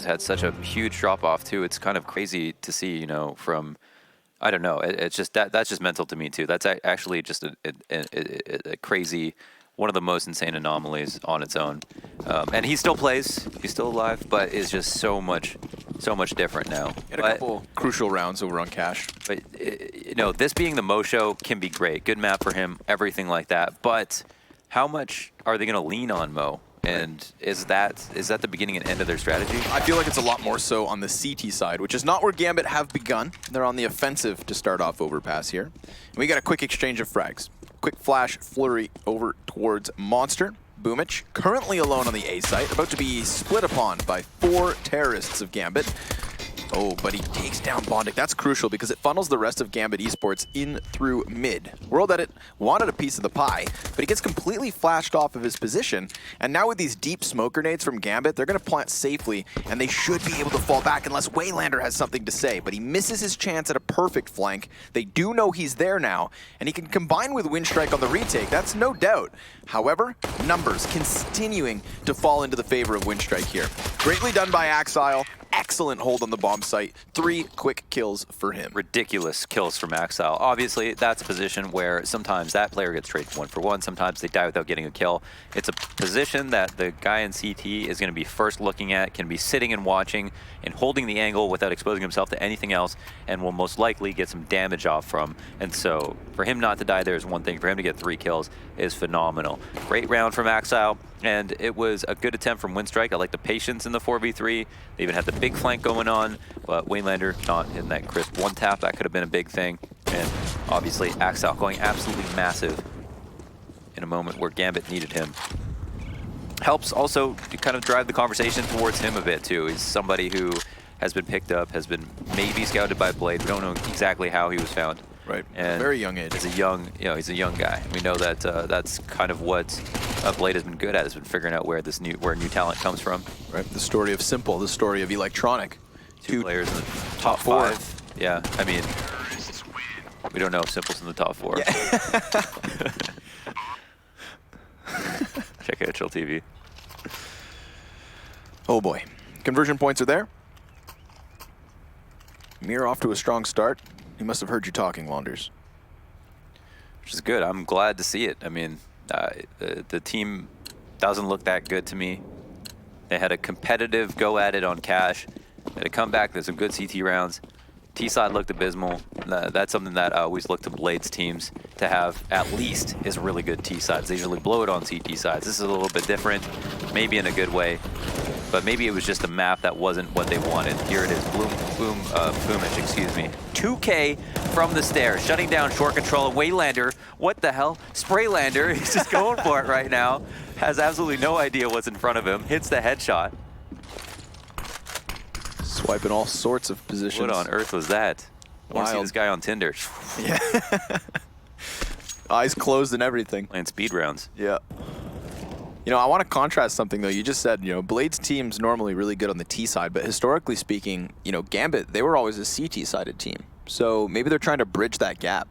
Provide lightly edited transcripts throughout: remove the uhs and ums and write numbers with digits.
had such a huge drop-off, too. It's kind of crazy to see, you know, from... I don't know. It's just that's just mental to me, too. That's actually just a crazy... one of the most insane anomalies on its own. And he still plays. He's still alive, but is just so much different now. Had a couple crucial rounds over on Cash. But, you know, this being the Mo can be great. Good map for him, everything like that. But how much are they going to lean on Mo? And is that the beginning and end of their strategy? I feel like it's a lot more so on the CT side, which is not where Gambit have begun. They're on the offensive to start off Overpass here. And we got a quick exchange of frags. Quick flash flurry over towards Monster. Boomich, currently alone on the A site, about to be split upon by 4 terrorists of Gambit. Oh, but he takes down Bondic. That's crucial because it funnels the rest of Gambit Esports in through mid. World Edit wanted a piece of the pie, but he gets completely flashed off of his position. And now with these deep smoke grenades from Gambit, they're going to plant safely, and they should be able to fall back unless Waylander has something to say. But he misses his chance at a perfect flank. They do know he's there now, and he can combine with Winstrike on the retake. That's no doubt. However, numbers continuing to fall into the favor of Winstrike here. Greatly done by Axile. Excellent hold on the bomb site. 3 quick kills for him. Ridiculous kills from Axile. Obviously, that's a position where sometimes that player gets traded 1-for-1. Sometimes they die without getting a kill. It's a position that the guy in CT is going to be first looking at, can be sitting and watching and holding the angle without exposing himself to anything else, and will most likely get some damage off from. And so, for him not to die there is one thing. For him to get 3 kills is phenomenal. Great round from Axile. And it was a good attempt from Winstrike. I like the patience in the 4v3. They even had the big flank going on, but Waylander not hitting that crisp 1-tap. That could have been a big thing. And obviously, Axile going absolutely massive in a moment where Gambit needed him. Helps also to kind of drive the conversation towards him a bit, too. He's somebody who has been picked up, has been maybe scouted by Blade. We don't know exactly how he was found. Right, and very young age. He's a young, he's a young guy. We know that that's kind of what Blade has been good at, has been figuring out where new talent comes from. Right, the story of Simple, the story of Electronic. 2 players in the top 5. Yeah, I mean, we don't know if Simple's in the top 4. Yeah. Check out Chill TV. Oh boy, conversion points are there. Mir off to a strong start. He must have heard you talking, Launders. Which is good. I'm glad to see it. I mean, the team doesn't look that good to me. They had a competitive go at it on Cash. They had a comeback. There's some good CT rounds. T-side looked abysmal. That's something that I always look to Blade's teams to have at least is really good T-sides. They usually blow it on CT sides. This is a little bit different, maybe in a good way. But maybe it was just a map that wasn't what they wanted. Here it is, Boomich, excuse me. 2K from the stairs, shutting down short control. Waylander, what the hell? Spraylander, he's just going for it right now. Has absolutely no idea what's in front of him. Hits the headshot. Swiping all sorts of positions. What on earth was that? I want to see this guy on Tinder. Yeah. Eyes closed and everything. Playing speed rounds. Yeah. You know, I want to contrast something, though. You just said, you know, Blade's team's normally really good on the T side, but historically speaking, you know, Gambit, they were always a CT-sided team. So maybe they're trying to bridge that gap.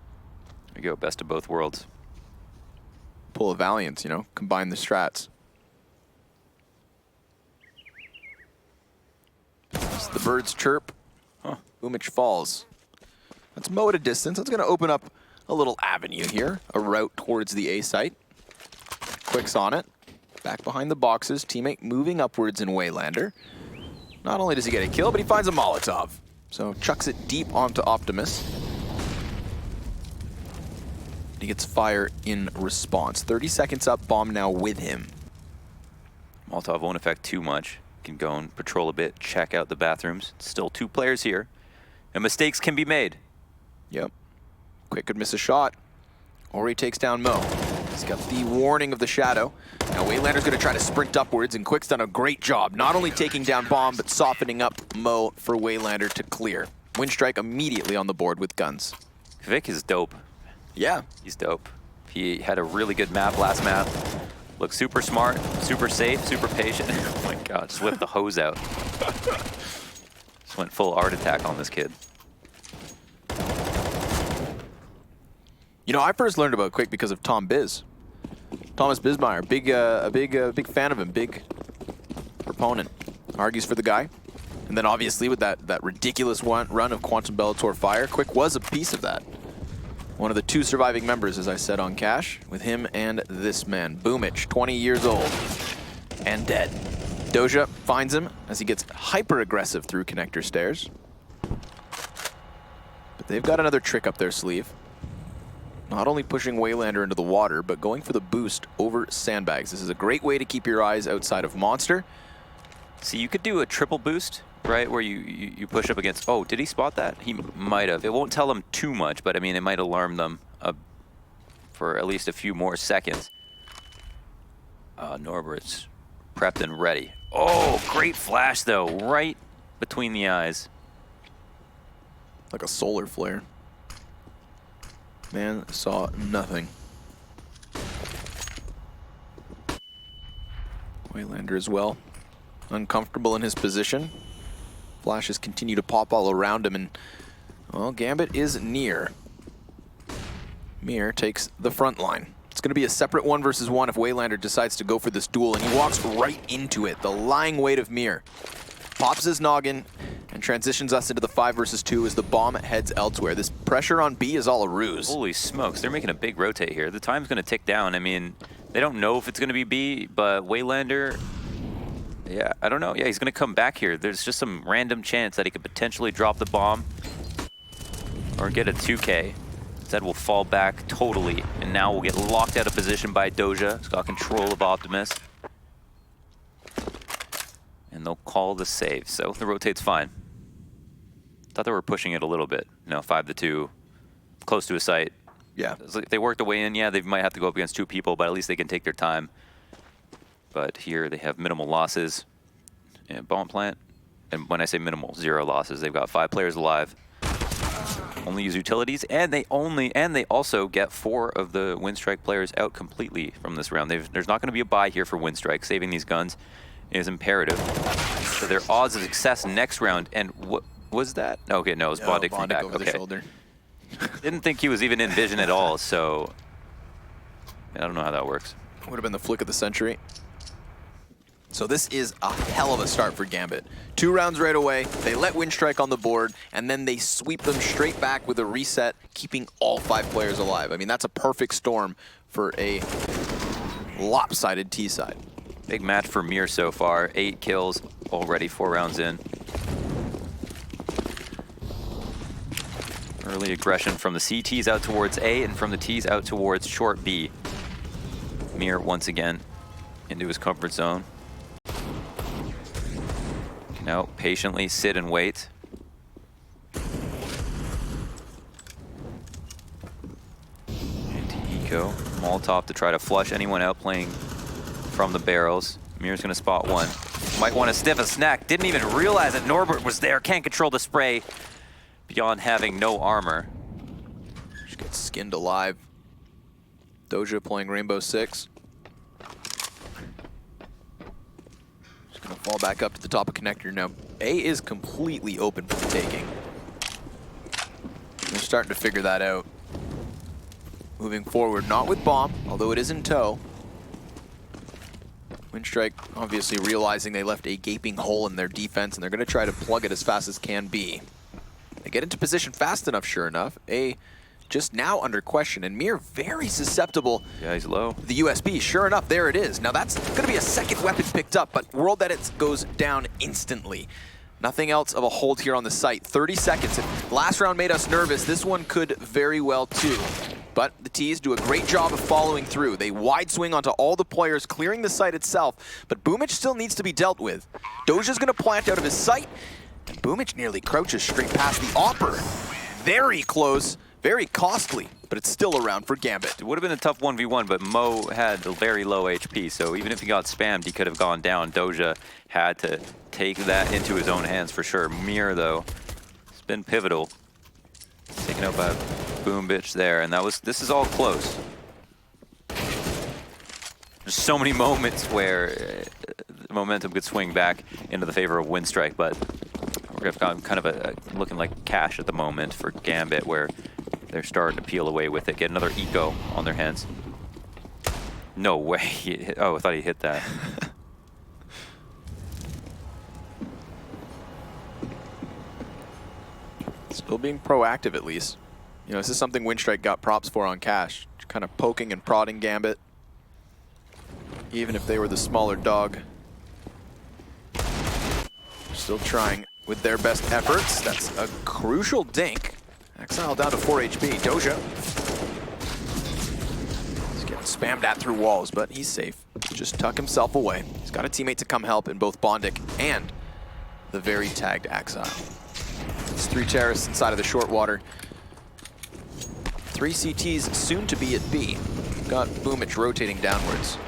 There you go, best of both worlds. Pull a Valiant, you know, combine the strats. As the birds chirp, Boomich falls. That's Mo at a distance. That's going to open up a little avenue here, a route towards the A site. Quicks on it. Back behind the boxes, teammate moving upwards in Waylander. Not only does he get a kill, but he finds a Molotov. So chucks it deep onto Optimus. He gets fire in response. 30 seconds up, bomb now with him. Molotov won't affect too much. Can go and patrol a bit, check out the bathrooms. Still 2 players here, and mistakes can be made. Yep. Quick could miss a shot, or he takes down Mo. He's got the warning of the shadow. Now Waylander's going to try to sprint upwards, and Quick's done a great job, not only taking down Bomb, but softening up Mo for Waylander to clear. Winstrike immediately on the board with guns. Vic is dope. Yeah. He's dope. He had a really good map last map. Looked super smart, super safe, super patient. Oh my god, just whipped the hose out. Just went full art attack on this kid. You know, I first learned about Quick because of Tom Biz. Thomas Bismeyer, big fan of him, big proponent. Argues for the guy. And then obviously with that ridiculous run of Quantum Bellator Fire, Quick was a piece of that. One of the 2 surviving members, as I said on Cash, with him and this man, Boomich, 20 years old and dead. Doja finds him as he gets hyper-aggressive through connector stairs. But they've got another trick up their sleeve. Not only pushing Waylander into the water, but going for the boost over sandbags. This is a great way to keep your eyes outside of Monster. See, you could do a triple boost, right, where you push up against... Oh, did he spot that? He might have. It won't tell them too much, but I mean, it might alarm them for at least a few more seconds. Norbert's prepped and ready. Oh, great flash, though, right between the eyes. Like a solar flare. Man saw nothing. Waylander as well. Uncomfortable in his position. Flashes continue to pop all around him, and, well, Gambit is near. Mir takes the front line. It's going to be a separate 1v1 if Waylander decides to go for this duel, and he walks right into it. The lying weight of Mir pops his noggin and transitions us into the 5v2 as the bomb heads elsewhere. This pressure on B is all a ruse. Holy smokes, they're making a big rotate here. The time's going to tick down. I mean, they don't know if it's going to be B, but Waylander... Yeah, I don't know. Yeah, he's going to come back here. There's just some random chance that he could potentially drop the bomb or get a 2K. Instead, we'll fall back totally, and now we'll get locked out of position by Doja. He's got control of Optimus. And they'll call the save, so the rotate's fine. Thought they were pushing it a little bit. You know, 5-2, close to a site. Yeah. Like they worked their way in. Yeah, they might have to go up against 2 people, but at least they can take their time. But here they have minimal losses. And bomb plant, and when I say minimal, 0 losses. They've got 5 players alive. Only use utilities, and they also get 4 of the Winstrike players out completely from this round. There's not going to be a buy here for Winstrike. Saving these guns is imperative. So their odds of success next round, and what was that? Okay, no, it was Bondic from back. Over the shoulder. Didn't think he was even in vision at all, so I don't know how that works. Would have been the flick of the century. So this is a hell of a start for Gambit. 2 rounds right away, they let Winstrike on the board, and then they sweep them straight back with a reset, keeping all 5 players alive. I mean, that's a perfect storm for a lopsided T side. Big match for Mir so far. 8 kills already, 4 rounds in. Early aggression from the CTs out towards A and from the Ts out towards short B. Mir once again into his comfort zone. Now patiently sit and wait. Anti-eco. Molotov to try to flush anyone out playing from the barrels. Mir's gonna spot one. Might want to sniff a snack. Didn't even realize that Norbert was there. Can't control the spray beyond having no armor. Just gets skinned alive. Doja playing Rainbow Six. Gonna fall back up to the top of connector now. A is completely open for the taking. They're starting to figure that out. Moving forward, not with bomb, although it is in tow. Winstrike obviously realizing they left a gaping hole in their defense, and they're gonna try to plug it as fast as can be. They get into position fast enough, sure enough. A just now under question, and Mir very susceptible. Yeah, he's low. The USB, sure enough, there it is. Now that's going to be a second weapon picked up, but World Edits goes down instantly. Nothing else of a hold here on the site. 30 seconds. If last round made us nervous, this one could very well too. But the Ts do a great job of following through. They wide swing onto all the players, clearing the site itself, but Boomich still needs to be dealt with. Doja's going to plant out of his sight, and Boomich nearly crouches straight past the Opper. Very close. Very costly, but it's still around for Gambit. It would have been a tough 1v1, but Mo had a very low HP, so even if he got spammed, he could have gone down. Doja had to take that into his own hands for sure. Mir, though, has been pivotal. Taken out by Boom Bitch there, and this is all close. There's so many moments where the momentum could swing back into the favor of Winstrike, but we've got kind of looking like cash at the moment for Gambit, where they're starting to peel away with it. Get another eco on their hands. No way. Oh, I thought he hit that. Still being proactive, at least. You know, this is something Winstrike got props for on Cash. Kind of poking and prodding Gambit, even if they were the smaller dog. Still trying with their best efforts. That's a crucial dink. Exile down to 4 HP. Doja. He's getting spammed at through walls, but he's safe. Just tuck himself away. He's got a teammate to come help in both Bondic and the very tagged Exile. It's 3 terrorists inside of the short water. 3 CTs soon to be at B. Got Boomich rotating downwards.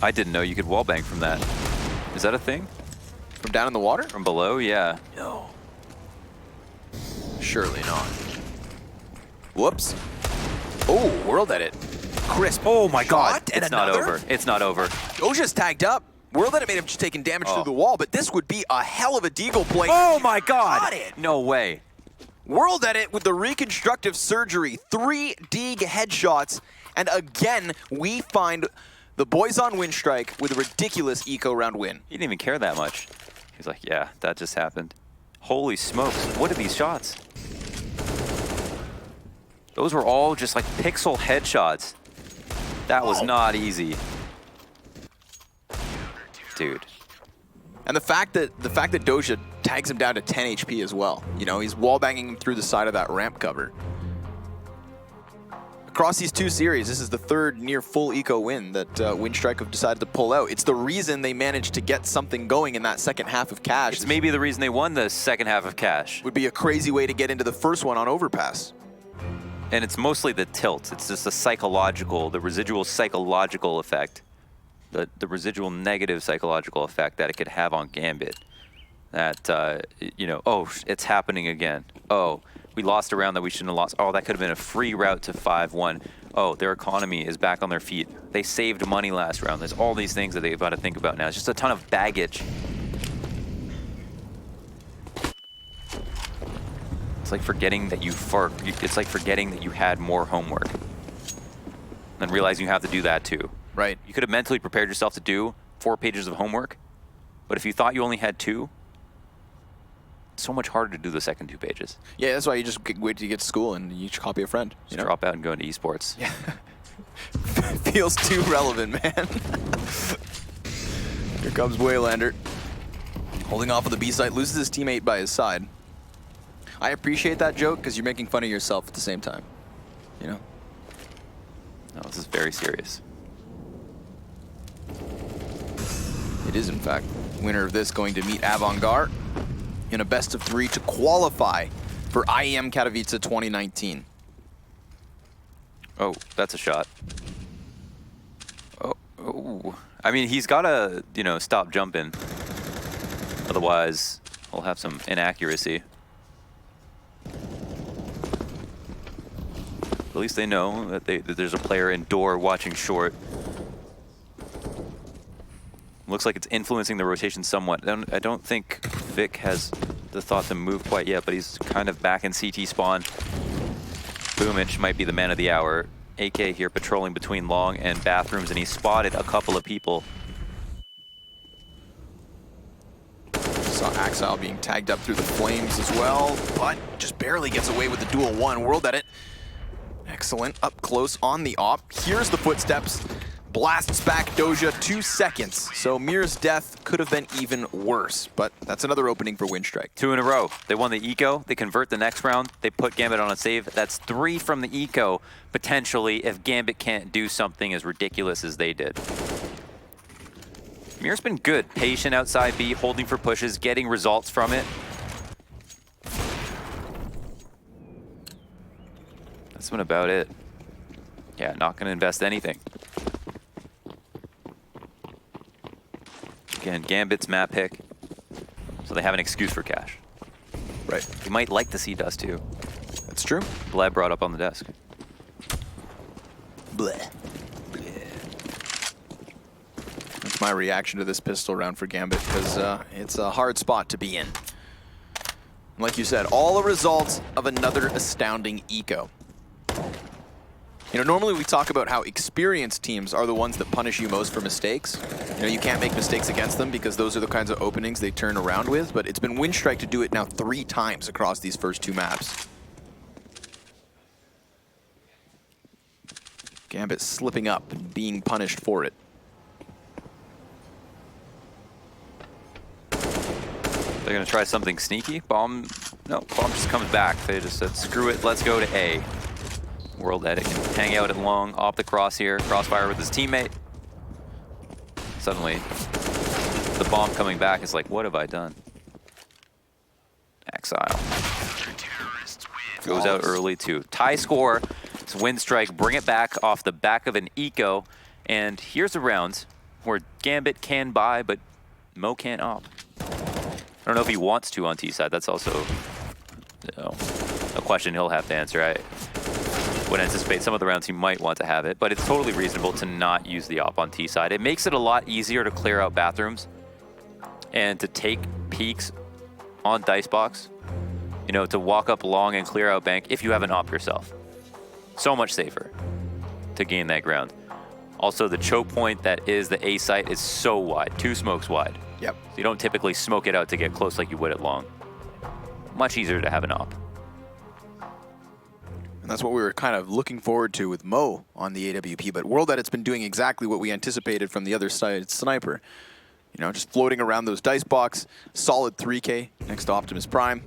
I didn't know you could wallbang from that. Is that a thing? From down in the water? From below, yeah. No. Surely not. Whoops. Oh, world edit. Crisp. Oh my god, And it's not another? over. It's not over. Doja's tagged up. World edit made him just taking damage through the wall, but this would be a hell of a deagle play. Oh my god! Got it. No way. World edit with the reconstructive surgery. 3 dig headshots. And again, we find the boys on Winstrike with a ridiculous eco round win. He didn't even care that much. He's like, yeah, that just happened. Holy smokes, what are these shots? Those were all just like pixel headshots. That was not easy. Dude. And the fact that Doja tags him down to 10 HP as well. You know, he's wallbanging him through the side of that ramp cover. Across these 2 series, this is the 3rd near full eco win that Winstrike have decided to pull out. It's the reason they managed to get something going in that second half of Cash. It's maybe the reason they won the second half of Cash. Would be a crazy way to get into the first one on Overpass. And it's mostly the tilt. It's just the residual psychological effect. The residual negative psychological effect that it could have on Gambit. That, you know, oh, it's happening again. Oh, we lost a round that we shouldn't have lost. Oh, that could have been a free route to 5-1. Oh, their economy is back on their feet. They saved money last round. There's all these things that they've got to think about now. It's just a ton of baggage. It's like forgetting that it's like forgetting that you had more homework. And realizing you have to do that too. Right. You could have mentally prepared yourself to do 4 pages of homework, but if you thought you only had 2, it's so much harder to do the second 2 pages. Yeah, that's why you just wait till you get to school and you just copy a friend. Just drop out and go into esports. Yeah. Feels too relevant, man. Here comes Waylander. Holding off of the B site, loses his teammate by his side. I appreciate that joke because you're making fun of yourself at the same time. You know? No, this is very serious. It is, in fact. Winner of this going to meet Avantgarde in a best of 3 to qualify for IEM Katowice 2019. Oh, that's a shot. Oh. I mean, he's got to, you know, stop jumping. Otherwise, we'll have some inaccuracy. At least they know that there's a player indoor watching short. Looks like it's influencing the rotation somewhat. I don't think Vic has the thought to move quite yet, but he's kind of back in CT spawn. Boomich might be the man of the hour. AK here patrolling between long and bathrooms, and he spotted a couple of people. Saw Axile being tagged up through the flames as well, but just barely gets away with the dual 1. World edit. Excellent. Up close on the op. Here's the footsteps. Blasts back Doja 2 seconds. So Mir's death could have been even worse, but that's another opening for Winstrike. 2 in a row. They won the eco. They convert the next round. They put Gambit on a save. That's 3 from the eco, potentially, if Gambit can't do something as ridiculous as they did. Mir's been good. Patient outside B, holding for pushes, getting results from it. That's been about it. Yeah, not going to invest anything. Again, Gambit's map pick, so they have an excuse for Cash. Right. You might like to see Dust too. That's true. Bled brought up on the desk. Bleh. That's my reaction to this pistol round for Gambit, because it's a hard spot to be in. Like you said, all a result of another astounding eco. You know, normally we talk about how experienced teams are the ones that punish you most for mistakes. You know, you can't make mistakes against them because those are the kinds of openings they turn around with, but it's been Winstrike to do it now 3 times across these first 2 maps. Gambit slipping up and being punished for it. They're going to try something sneaky. Bomb, no, Bomb just comes back. They just said, screw it, let's go to A. World Edit can hang out at long, off the cross here, crossfire with his teammate. Suddenly, the Bomb coming back is like, what have I done? Exile. Goes out early too. Tie score. It's Winstrike, bring it back off the back of an eco. And here's a round where Gambit can buy, but Mo can't op. I don't know if he wants to on T side. That's also a question he'll have to answer. I would anticipate some of the rounds he might want to have it, but it's totally reasonable to not use the op on T side. It makes it a lot easier to clear out bathrooms and to take peeks on Dicebox. You know, to walk up long and clear out bank if you have an op yourself. So much safer to gain that ground. Also, the choke point that is the A site is so wide, 2 smokes wide. Yep. So you don't typically smoke it out to get close like you would at long. Much easier to have an op. And that's what we were kind of looking forward to with Mo on the AWP, but World Edit's been doing exactly what we anticipated from the other side sniper. You know, just floating around those dice box, solid 3K next to Optimus Prime.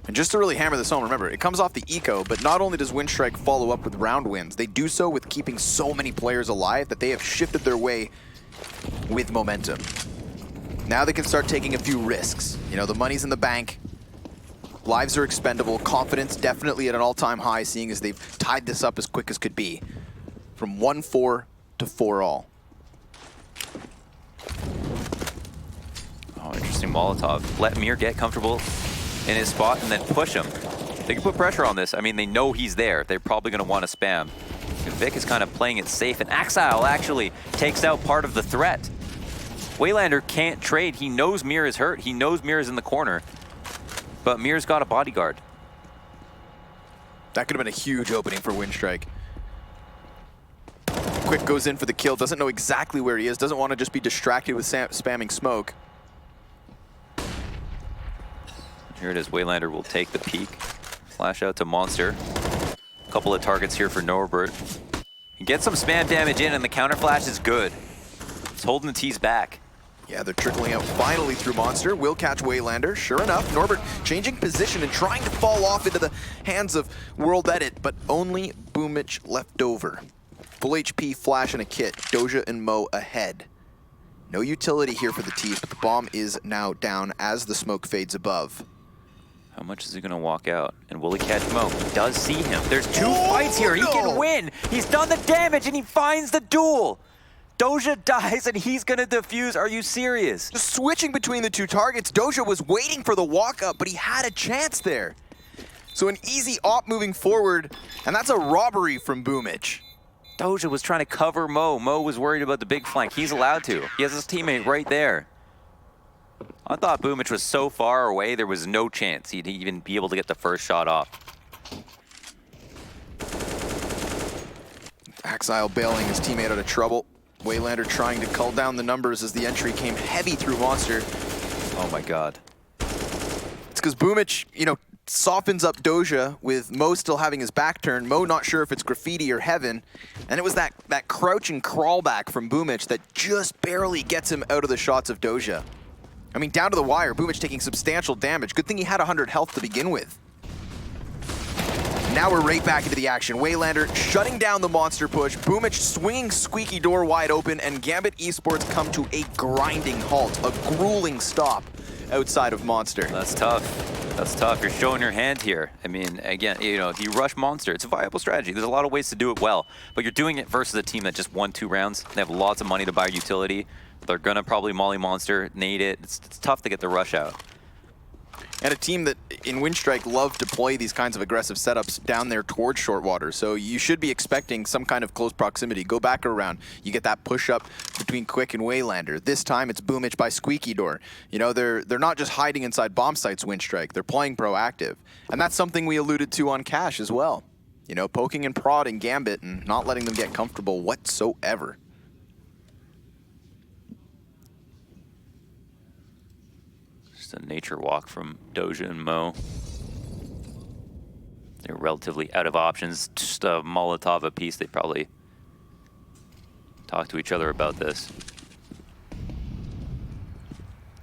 And just to really hammer this home, remember, it comes off the eco, but not only does Winstrike follow up with round wins, they do so with keeping so many players alive that they have shifted their way with momentum. Now they can start taking a few risks. You know, the money's in the bank. Lives are expendable. Confidence definitely at an all-time high, seeing as they've tied this up as quick as could be. From 1-4 to 4-all. Oh, interesting Molotov. Let Mir get comfortable in his spot and then push him. They can put pressure on this. I mean, they know he's there. They're probably going to want to spam. And Vic is kind of playing it safe, and Axile actually takes out part of the threat. Waylander can't trade. He knows Mir is hurt. He knows Mir is in the corner. But Mir's got a bodyguard. That could have been a huge opening for Winstrike. Quick goes in for the kill. Doesn't know exactly where he is. Doesn't want to just be distracted with spamming smoke. Here it is. Waylander will take the peek. Flash out to Monster. A couple of targets here for Norbert. He gets some spam damage in, and the counter flash is good. It's holding the T's back. Yeah, they're trickling out finally through Monster. Will catch Waylander. Sure enough, Norbert changing position and trying to fall off into the hands of World Edit, but only Boomich left over. Full HP, flash, and a kit. Doja and Mo ahead. No utility here for the T's, but the bomb is now down as the smoke fades above. How much is he going to walk out? And will he catch Mo? He does see him. There's 2 fights here. He can win. He's done the damage, and he finds the duel. Doja dies, and he's going to defuse. Are you serious? Just switching between the 2 targets. Doja was waiting for the walk-up, but he had a chance there. So an easy op moving forward, and that's a robbery from Boomich. Doja was trying to cover Mo. Mo was worried about the big flank. He's allowed to. He has his teammate right there. I thought Boomich was so far away, there was no chance he'd even be able to get the first shot off. Axile bailing his teammate out of trouble. Waylander trying to cull down the numbers as the entry came heavy through Monster. Oh my god. It's because Boomich, you know, softens up Doja with Mo still having his back turned. Mo not sure if it's graffiti or heaven. And it was that crouch and crawl back from Boomich that just barely gets him out of the shots of Doja. I mean, down to the wire, Boomich taking substantial damage. Good thing he had 100 health to begin with. Now we're right back into the action. Waylander shutting down the Monster push. Boomich swinging squeaky door wide open, and Gambit Esports come to a grinding halt, a grueling stop outside of Monster. That's tough. That's tough. You're showing your hand here. I mean, again, you know, if you rush Monster, it's a viable strategy. There's a lot of ways to do it well, but you're doing it versus a team that just won 2 rounds. They have lots of money to buy utility. They're gonna probably molly Monster, nade it. It's tough to get the rush out. And a team that in Winstrike love to play these kinds of aggressive setups down there towards short water. So you should be expecting some kind of close proximity. Go back around. You get that push up between Quick and Waylander. This time it's Boomich by Squeaky Door. You know, they're not just hiding inside bomb sites, Winstrike. They're playing proactive. And that's something we alluded to on Cash as well. You know, poking and prodding Gambit and not letting them get comfortable whatsoever. Just a nature walk from Doja and Mo. They're relatively out of options. Just a Molotov apiece. They probably talk to each other about this.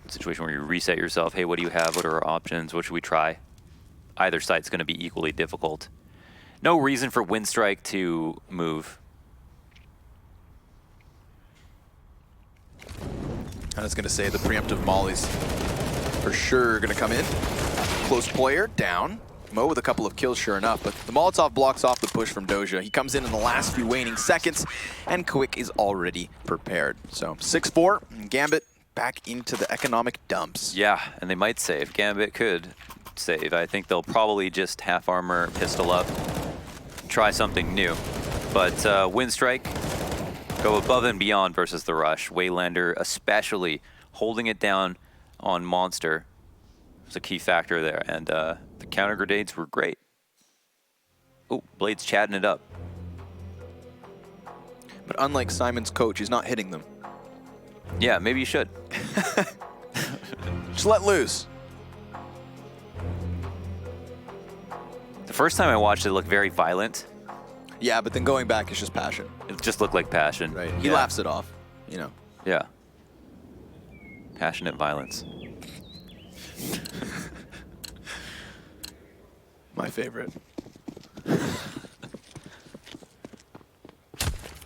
Situation where you reset yourself. Hey, what do you have? What are our options? What should we try? Either side's going to be equally difficult. No reason for Winstrike to move. I was going to say the preemptive mollies for sure going to come in. Close player down. Mo with a couple of kills, sure enough, but the Molotov blocks off the push from Doja. He comes in the last few waning seconds, and Quick is already prepared. So 6-4, and Gambit back into the economic dumps. Yeah, and they might save. Gambit could save. I think they'll probably just half armor, pistol up, try something new. But Winstrike go above and beyond versus the rush. Waylander especially holding it down on Monster was a key factor there, and the counter grenades were great. Oh, Blade's chatting it up. But unlike Simon's coach, he's not hitting them. Yeah, maybe you should. Just let loose. The first time I watched it looked very violent. Yeah, but then going back, it's just passion. It just looked like passion. Right. He laughs it off, you know. Yeah. Passionate violence. My favorite.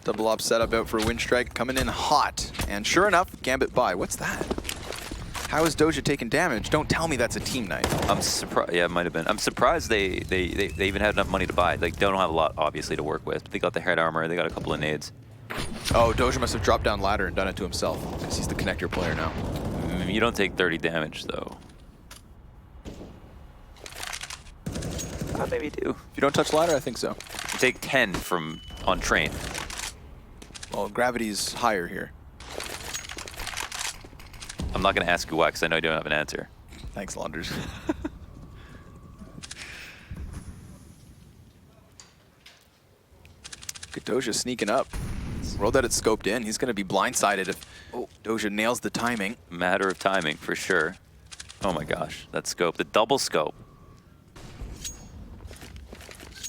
Double op setup out for Winstrike, coming in hot. And sure enough, Gambit by. What's that? How is Doja taking damage? Don't tell me that's a team knife. I'm surprised. Yeah, it might have been. I'm surprised they even had enough money to buy. Like, they don't have a lot, obviously, to work with. They got the head armor. They got a couple of nades. Oh, Doja must have dropped down ladder and done it to himself, because he's the connector player now. You don't take 30 damage, though. Maybe you do. If you don't touch ladder, I think so. You take 10 from on train. Well, gravity's higher here. I'm not going to ask you why, because I know you don't have an answer. Thanks, Launders. Good Doja sneaking up. Rolled that it scoped in. He's going to be blindsided if Doja nails the timing. Matter of timing, for sure. Oh my gosh, that scope. The double scope.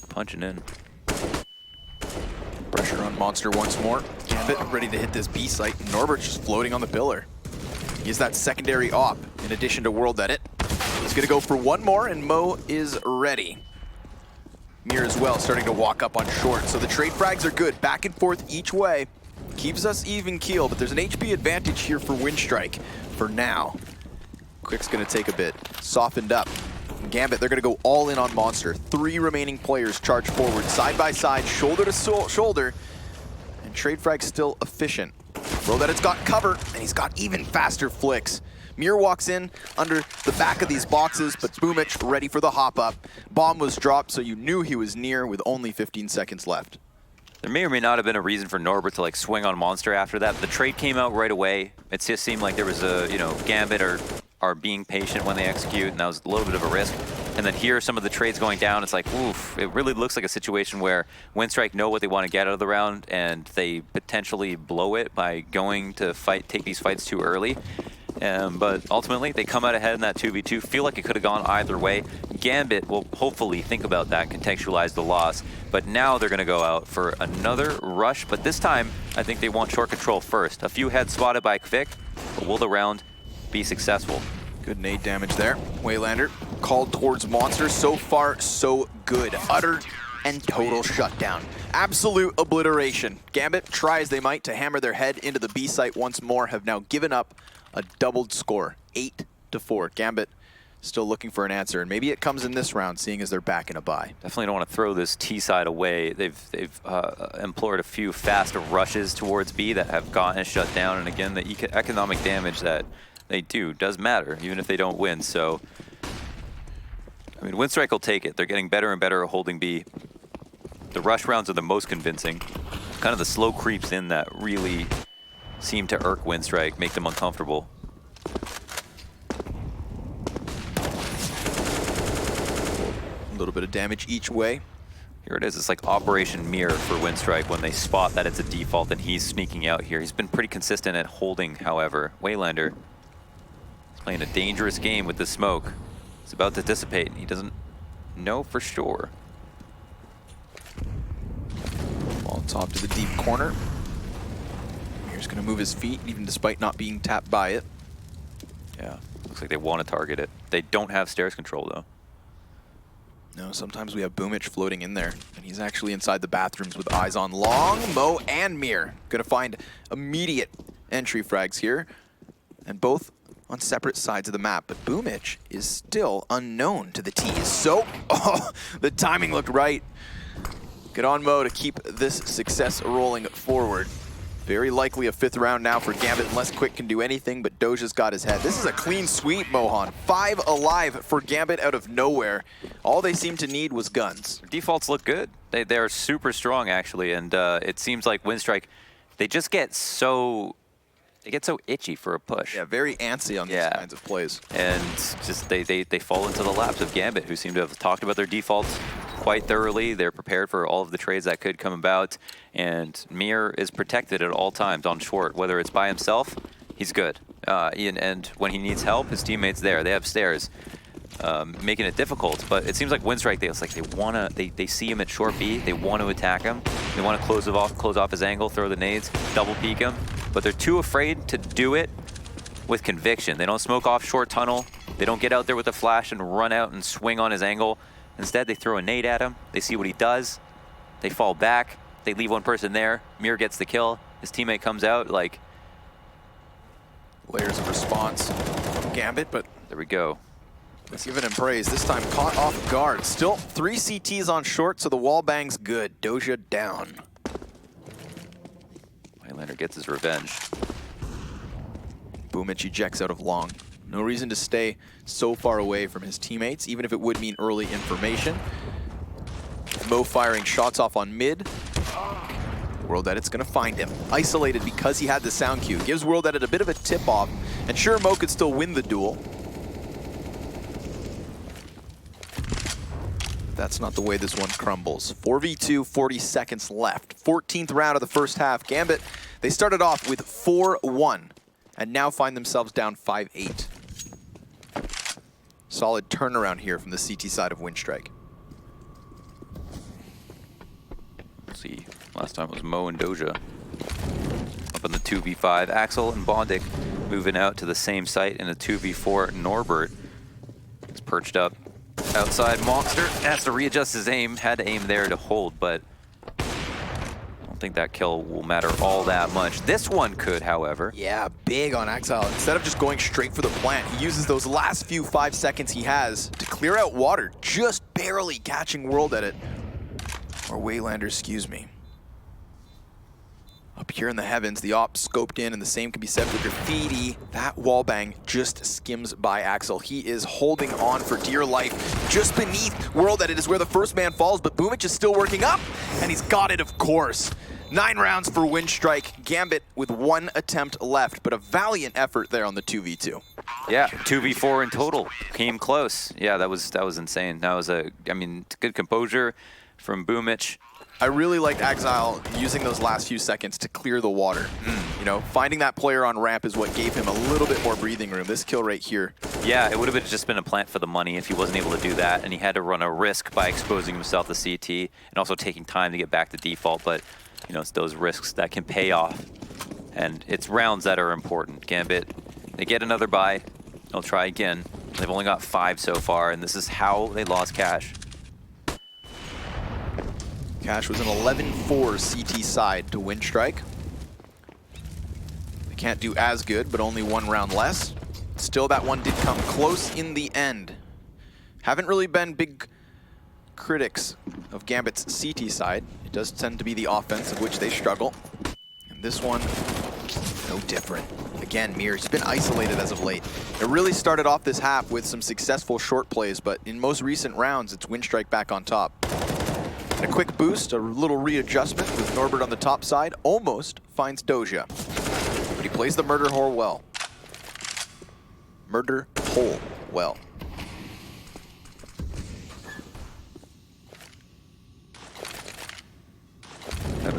Punching in. Pressure on Monster once more. Gambit ready to hit this B site. Norbert's just floating on the pillar. He has that secondary op in addition to World Edit. He's going to go for one more, and Mo is ready. Mir as well, starting to walk up on short. So the trade frags are good, back and forth each way. Keeps us even keel, but there's an HP advantage here for Winstrike for now. Quick's going to take a bit. Softened up. Gambit, they're going to go all in on Monster. 3 remaining players charge forward, side by side, shoulder to shoulder. And trade frag's still efficient. Roll that it's got cover, and he's got even faster flicks. Mir walks in under the back of these boxes, but Boomich ready for the hop up. Bomb was dropped, so you knew he was near with only 15 seconds left. There may or may not have been a reason for Norbert to like swing on Monster after that. The trade came out right away. It just seemed like there was a, Gambit are being patient when they execute, and that was a little bit of a risk. And then here, some of the trades going down, it's like, oof, it really looks like a situation where Winstrike know what they want to get out of the round, and they potentially blow it by going to take these fights too early. But ultimately, they come out ahead in that 2v2. Feel like it could have gone either way. Gambit will hopefully think about that, contextualize the loss. But now they're going to go out for another rush. But this time, I think they want short control first. A few heads spotted by Kvik, but will the round be successful? Good nade damage there. Waylander called towards Monster. So far, so good. Utter and total shutdown. Absolute obliteration. Gambit, try as they might to hammer their head into the B site once more, have now given up a doubled score, 8-4. Gambit still looking for an answer, and maybe it comes in this round, seeing as they're back in a bye. Definitely don't want to throw this T side away. They've employed a few fast rushes towards B that have gotten shut down, and again, the economic damage that they do does matter, even if they don't win. So, I mean, Winstrike will take it. They're getting better and better at holding B. The rush rounds are the most convincing. Kind of the slow creeps in that really seem to irk Winstrike, make them uncomfortable. A little bit of damage each way. Here it is. It's like Operation Mirror for Winstrike when they spot that it's a default and he's sneaking out here. He's been pretty consistent at holding, however. Waylander is playing a dangerous game with the smoke. It's about to dissipate. He doesn't know for sure. Ball top to the deep corner. Here's going to move his feet, even despite not being tapped by it. Yeah, looks like they want to target it. They don't have stairs control, though. No, sometimes we have Boomich floating in there, and he's actually inside the bathrooms with eyes on Long, Mo, and Mir. Gonna find immediate entry frags here, and both on separate sides of the map, but Boomich is still unknown to the T's. So, oh, the timing looked right. Good on Mo to keep this success rolling forward. Very likely a 5th round now for Gambit, unless Quick can do anything, but Doja's got his head. This is a clean sweep, Mohan. 5 alive for Gambit out of nowhere. All they seem to need was guns. Defaults look good. They're super strong, actually, and it seems like Winstrike, they just get so... They get so itchy for a push. Yeah, very antsy on these kinds of plays. And just they fall into the laps of Gambit, who seem to have talked about their defaults quite thoroughly. They're prepared for all of the trades that could come about. And Mir is protected at all times on short. Whether it's by himself, he's good. And when he needs help, his teammates there. They have stairs, making it difficult. But it seems like Winstrike, they see him at short B. They want to attack him. They want to close off his angle, throw the nades, double peek him. But they're too afraid to do it with conviction. They don't smoke off short tunnel. They don't get out there with a flash and run out and swing on his angle. Instead, they throw a nade at him. They see what he does. They fall back. They leave one person there. Mir gets the kill. His teammate comes out like... Layers of response from Gambit, but... There we go. Let's give it him praise. This time caught off guard. Still 3 CTs on short, so the wall bang's good. Doja down. Waylander gets his revenge. Boomich ejects out of long. No reason to stay so far away from his teammates, even if it would mean early information. Mo firing shots off on mid. World Edit's gonna find him. Isolated because he had the sound cue. Gives World Edit a bit of a tip-off, and sure, Mo could still win the duel. That's not the way this one crumbles. 4v2, 40 seconds left. 14th round of the first half. Gambit, they started off with 4-1 and now find themselves down 5-8. Solid turnaround here from the CT side of Winstrike. Let's see, last time it was Mo and Doja. Up in the 2v5, Axel and Bondic moving out to the same site in a 2v4. Norbert is perched up outside Monster, has to readjust his aim, had to aim there to hold, but I don't think that kill will matter all that much. This one could, however. Yeah, big on Exile. Instead of just going straight for the plant, he uses those last few 5 seconds he has to clear out water, just barely catching World Edit. Or Waylander, excuse me. Up here in the heavens, the op scoped in, and the same can be said for Graffiti. That wallbang just skims by Axel. He is holding on for dear life. Just beneath World Edit is where the first man falls, but Boomich is still working up, and he's got it, of course. 9 rounds for Winstrike. Gambit with 1 attempt left, but a valiant effort there on the 2v2. Yeah, 2v4 in total. Came close. Yeah, that was insane. That was good composure from Boomich. I really liked Exile using those last few seconds to clear the water. You know, finding that player on ramp is what gave him a little bit more breathing room. This kill right here. Yeah, it would have just been a plant for the money if he wasn't able to do that, and he had to run a risk by exposing himself to CT and also taking time to get back to default. But, you know, it's those risks that can pay off, and it's rounds that are important. Gambit, they get another buy. They'll try again. They've only got 5 so far, and this is how they lost Cash. Cash was an 11-4 CT side to Winstrike. They can't do as good, but only 1 round less. Still, that one did come close in the end. Haven't really been big critics of Gambit's CT side. It does tend to be the offense of which they struggle. And this one, no different. Again, Mir's been isolated as of late. It really started off this half with some successful short plays, but in most recent rounds, it's Winstrike back on top. And a quick boost, a little readjustment with Norbert on the top side, almost finds Doja. But he plays the murder hole well. Murder hole well.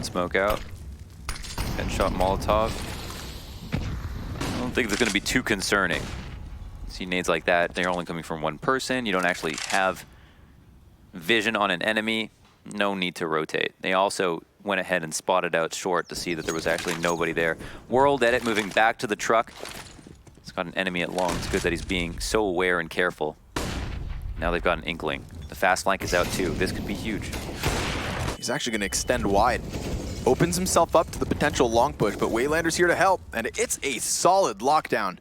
smoke out. Headshot Molotov. I don't think it's going to be too concerning. See nades like that, they're only coming from one person. You don't actually have vision on an enemy. No need to rotate. They also went ahead and spotted out short to see that there was actually nobody there. World Edit moving back to the truck. It's got an enemy at long. It's good that he's being so aware and careful. Now they've got an inkling. The fast flank is out too. This could be huge. He's actually going to extend wide. Opens himself up to the potential long push, but Waylander's here to help, and it's a solid lockdown.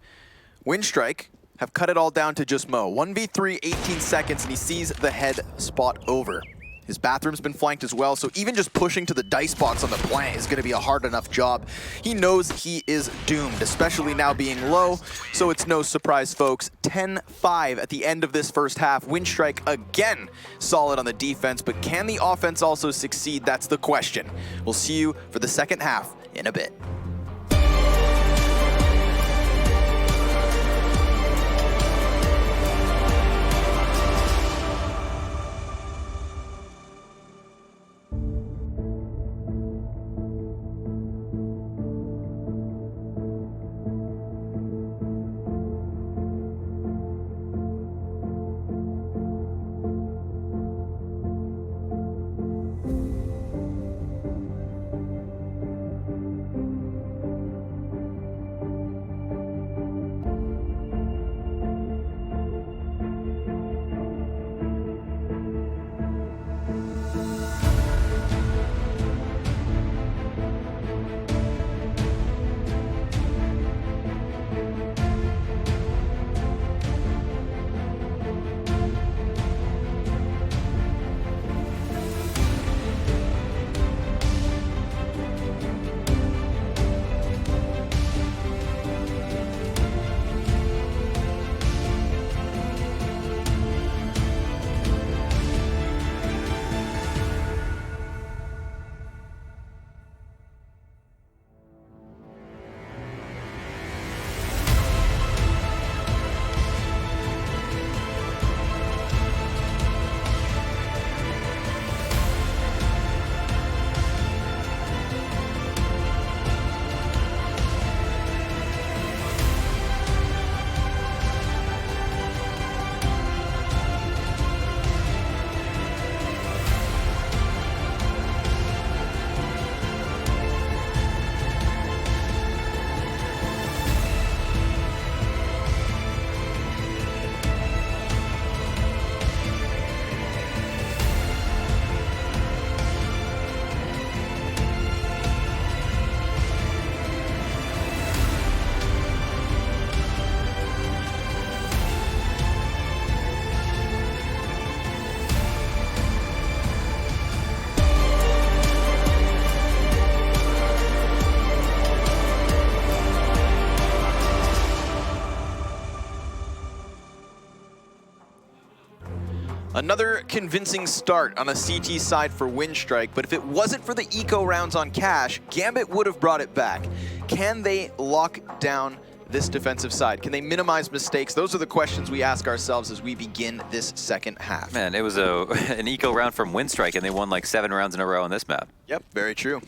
Winstrike have cut it all down to just Mo. 1v3, 18 seconds, and he sees the head spot over. His bathroom's been flanked as well, so even just pushing to the dice box on the plant is going to be a hard enough job. He knows he is doomed, especially now being low, so it's no surprise, folks. 10-5 at the end of this first half. Winstrike again solid on the defense, but can the offense also succeed? That's the question. We'll see you for the second half in a bit. Another convincing start on a CT side for Winstrike, but if it wasn't for the eco rounds on Cash, Gambit would have brought it back. Can they lock down this defensive side? Can they minimize mistakes? Those are the questions we ask ourselves as we begin this second half. Man, it was an eco round from Winstrike, and they won like 7 rounds in a row on this map. Yep, very true.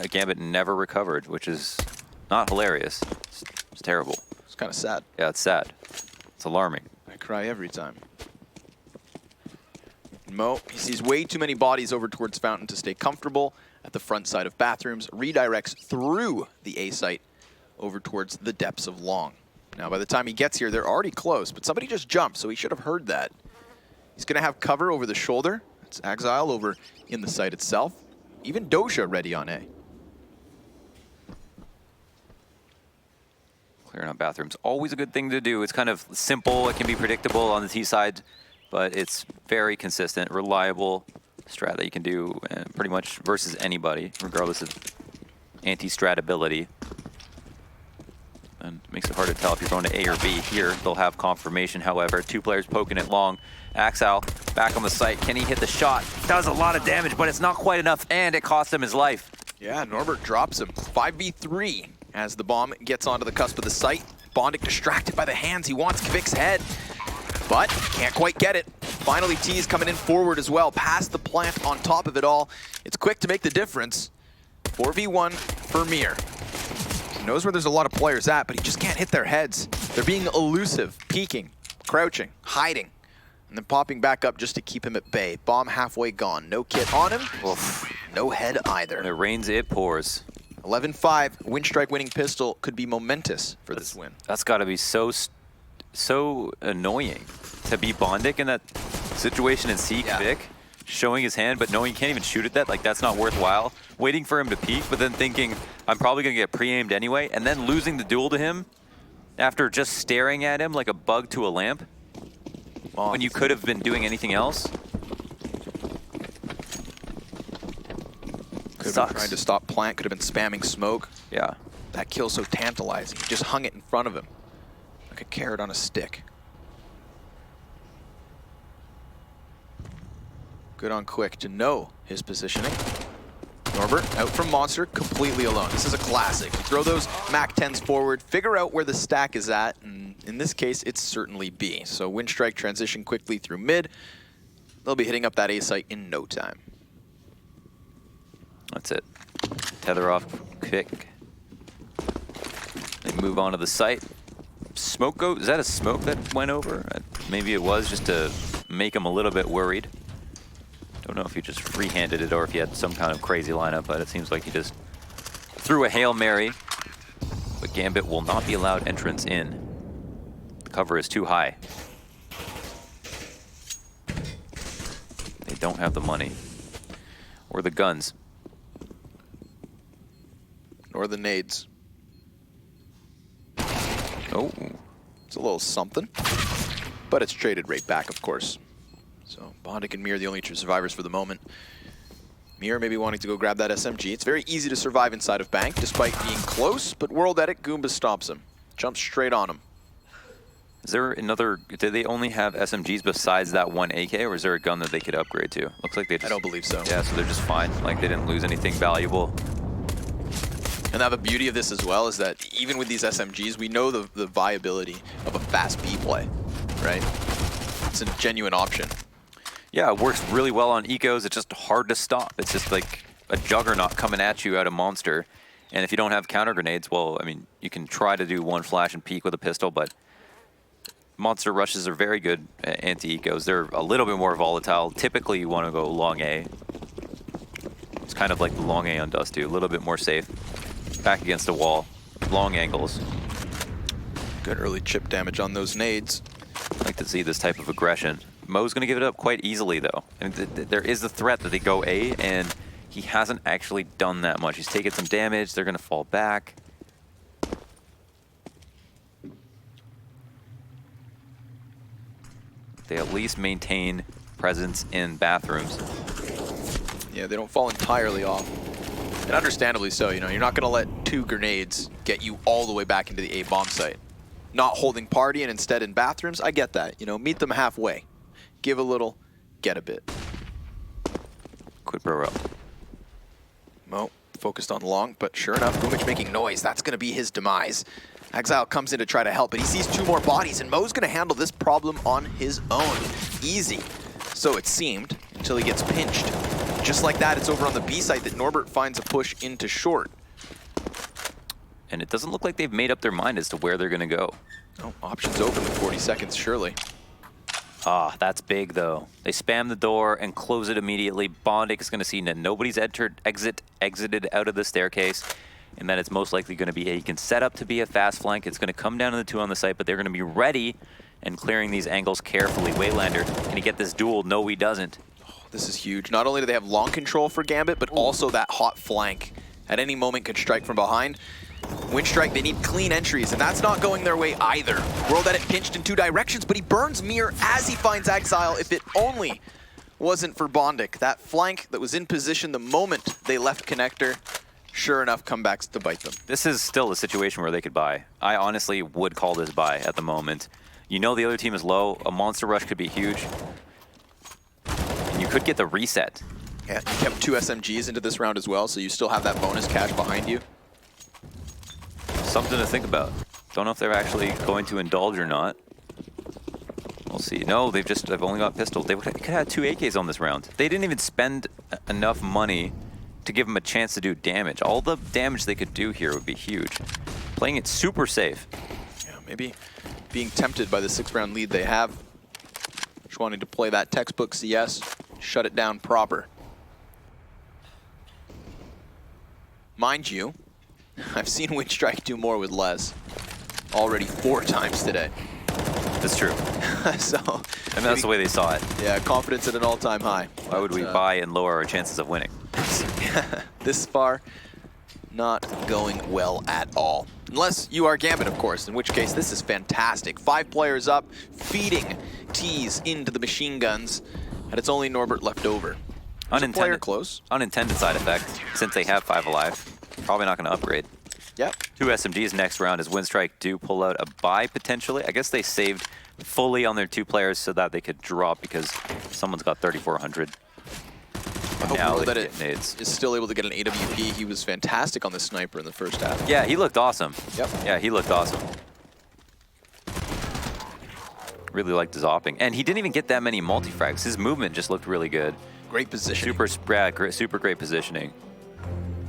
Gambit never recovered, which is not hilarious. It's terrible. It's kind of sad. Yeah, it's sad. It's alarming. I cry every time. Mo, he sees way too many bodies over towards Fountain to stay comfortable at the front side of bathrooms, redirects through the A site over towards the depths of long. Now, by the time he gets here, they're already close, but somebody just jumped, so he should have heard that. He's going to have cover over the shoulder. It's Exile over in the site itself. Even Dosha ready on A. Clearing out bathrooms, always a good thing to do. It's kind of simple, it can be predictable on the T side, but it's very consistent, reliable strat that you can do pretty much versus anybody, regardless of anti-strat ability. And it makes it hard to tell if you're going to A or B. Here, they'll have confirmation, however. 2 players poking it long. Axel back on the site. Can he hit the shot? Does a lot of damage, but it's not quite enough, and it cost him his life. Yeah, Norbert drops him. 5v3 as the bomb gets onto the cusp of the site. Bondic distracted by the hands. He wants Kvic's head, but can't quite get it. Finally, T is coming in forward as well, past the plant on top of it all. It's quick to make the difference. 4v1 for Mir. He knows where there's a lot of players at, but he just can't hit their heads. They're being elusive, peeking, crouching, hiding, and then popping back up just to keep him at bay. Bomb halfway gone. No kit on him. Oof. No head either. It rains, it pours. 11-5, Winstrike winning pistol could be momentous for this win. That's got to be so annoying to be Bondic in that situation and see Vic showing his hand, but knowing he can't even shoot at that. Like, that's not worthwhile. Waiting for him to peek, but then thinking, I'm probably going to get pre-aimed anyway, and then losing the duel to him after just staring at him like a bug to a lamp when you could have been doing anything else. Could have been trying to stop plant, could have been spamming smoke. Yeah. That kill's so tantalizing. He just hung it in front of him like a carrot on a stick. Good on Quick to know his positioning. Norbert out from Monster, completely alone. This is a classic. You throw those MAC-10s forward, figure out where the stack is at, and in this case, it's certainly B. So Winstrike transition quickly through mid. They'll be hitting up that A site in no time. That's it. Tether off Quick. They move on to the site. Smoke go, is that a smoke that went over? Maybe it was just to make him a little bit worried. Don't know if he just free-handed it or if he had some kind of crazy lineup, but it seems like he just threw a Hail Mary. But Gambit will not be allowed entrance in. The cover is too high. They don't have the money. Or the guns. Or the nades. Oh. It's a little something. But it's traded right back, of course. So Bondic and Mir the only two survivors for the moment. Mir maybe wanting to go grab that SMG. It's very easy to survive inside of Bank, despite being close, but World Edit, Goomba stops him. Jumps straight on him. Is there another, did they only have SMGs besides that one AK, or is there a gun that they could upgrade to? Looks like they just... I don't believe so. Yeah, so they're just fine. Like, they didn't lose anything valuable. And now the beauty of this as well is that even with these SMGs, we know the viability of a fast B play, right? It's a genuine option. Yeah, it works really well on ecos. It's just hard to stop. It's just like a juggernaut coming at you out of Monster. And if you don't have counter grenades, well, I mean, you can try to do one flash and peek with a pistol, but Monster rushes are very good anti-ecos. They're a little bit more volatile. Typically, you want to go long A. It's kind of like the long A on Dusty, a little bit more safe. Back against the wall, long angles. Good early chip damage on those nades. I like to see this type of aggression. Mo's going to give it up quite easily, though. And there is the threat that they go A, and he hasn't actually done that much. He's taken some damage. They're going to fall back. They at least maintain presence in bathrooms. Yeah, they don't fall entirely off. And understandably so, you know, you're not going to let 2 grenades get you all the way back into the A bomb site. Not holding party and instead in bathrooms, I get that. You know, meet them halfway. Give a little, get a bit. Quid pro row. Mo focused on long, but sure enough, Boomich making noise. That's going to be his demise. Exile comes in to try to help, but he sees 2 more bodies, and Mo's going to handle this problem on his own. Easy. So it seemed, until he gets pinched. Just like that, it's over on the B site that Norbert finds a push into short. And it doesn't look like they've made up their mind as to where they're going to go. Oh, options open with 40 seconds, surely. Ah, that's big, though. They spam the door and close it immediately. Bondic is going to see that nobody's exited out of the staircase, and that it's most likely going to be he can set up to be a fast flank. It's going to come down to the 2 on the site, but they're going to be ready and clearing these angles carefully. Waylander, can he get this duel? No, he doesn't. This is huge. Not only do they have long control for Gambit, but also that hot flank. At any moment could strike from behind. Winstrike, they need clean entries, and that's not going their way either. World Edit pinched in 2 directions, but he burns Mir as he finds Exile. If it only wasn't for Bondic. That flank that was in position the moment they left Connector, sure enough, comebacks to bite them. This is still a situation where they could buy. I honestly would call this buy at the moment. You know the other team is low. A monster rush could be huge. And you could get the reset. Yeah, you kept 2 SMGs into this round as well, so you still have that bonus cash behind you. Something to think about. Don't know if they're actually going to indulge or not. We'll see. No, they've only got pistols. They could have had 2 AKs on this round. They didn't even spend enough money to give them a chance to do damage. All the damage they could do here would be huge. Playing it super safe. Yeah, maybe being tempted by the 6-round lead they have. Just wanting to play that textbook CS, shut it down proper. Mind you, I've seen Winstrike do more with less already 4 times today. That's true. So, and that's the way they saw it. Yeah, confidence at an all-time high. Why would we buy and lower our chances of winning? This far, not going well at all. Unless you are Gambit, of course, in which case this is fantastic. 5 players up, feeding T's into the machine guns, and it's only Norbert left over. Unintended, close. Unintended side effect, since they have 5 alive. Probably not going to upgrade. Yep. 2 SMGs next round as Winstrike do pull out a buy potentially. I guess they saved fully on their 2 players so that they could drop because someone's got 3,400. I hope now that it nades. is still able to get an AWP. He was fantastic on the sniper in the first half. Yeah, he looked awesome. Yep. Yeah, he looked awesome. Really liked his opping. And he didn't even get that many multi-frags. His movement just looked really good. Great position. Super great positioning.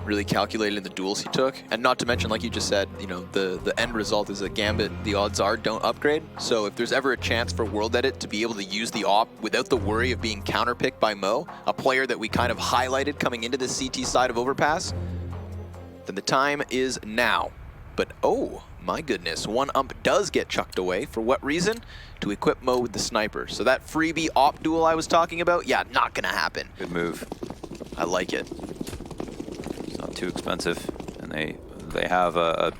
Really calculated in the duels he took. And not to mention, like you just said, you know, the end result is that Gambit, the odds are, don't upgrade. So if there's ever a chance for World Edit to be able to use the op without the worry of being counterpicked by Mo, a player that we kind of highlighted coming into the CT side of Overpass, then the time is now. But oh my goodness, one ump does get chucked away. For what reason? To equip Mo with the sniper. So that freebie op duel I was talking about, yeah, not gonna happen. Good move. I like it. It's not too expensive, and they have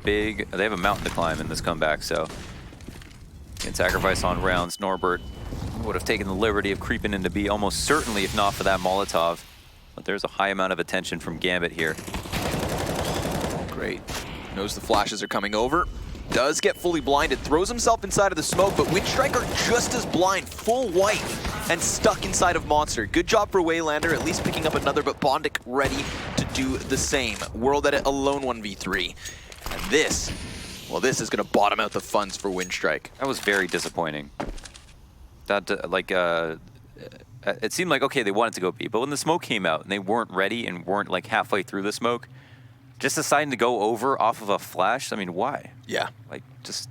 they have a mountain to climb in this comeback. So in sacrifice on rounds, Norbert would have taken the liberty of creeping into B almost certainly, if not for that Molotov. But there's a high amount of attention from Gambit here. Great. Knows the flashes are coming over. Does get fully blinded, throws himself inside of the smoke, but Winstrike are just as blind, full white, and stuck inside of Monster. Good job for Waylander, at least picking up another, but Bondic ready to do the same. World Edit alone 1v3. And this, well, this is going to bottom out the funds for Winstrike. That was very disappointing. That, it seemed like, okay, they wanted to go B, but when the smoke came out and they weren't ready and weren't like halfway through the smoke, just deciding to go over off of a flash, I mean, why? Yeah. Like, just...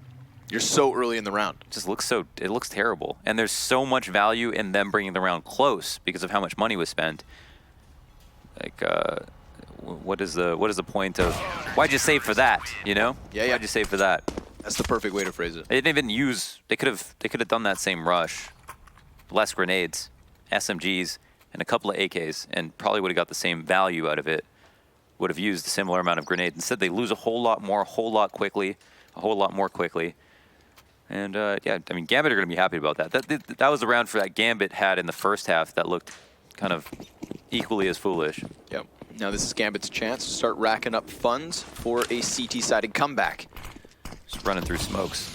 You're so early in the round. Just looks so... It looks terrible. And there's so much value in them bringing the round close because of how much money was spent. Like, what is the point of... Why'd you save for that, you know? Yeah, yeah. Why'd you save for that? That's the perfect way to phrase it. They didn't even use... They could have done that same rush. Less grenades, SMGs, and a couple of AKs, and probably would have got the same value out of it. Would have used a similar amount of grenades. Instead, they lose a whole lot more quickly. And yeah, I mean, Gambit are going to be happy about that. That was the round for that Gambit had in the first half that looked kind of equally as foolish. Yep. Now this is Gambit's chance to start racking up funds for a CT-sided comeback. Just running through smokes.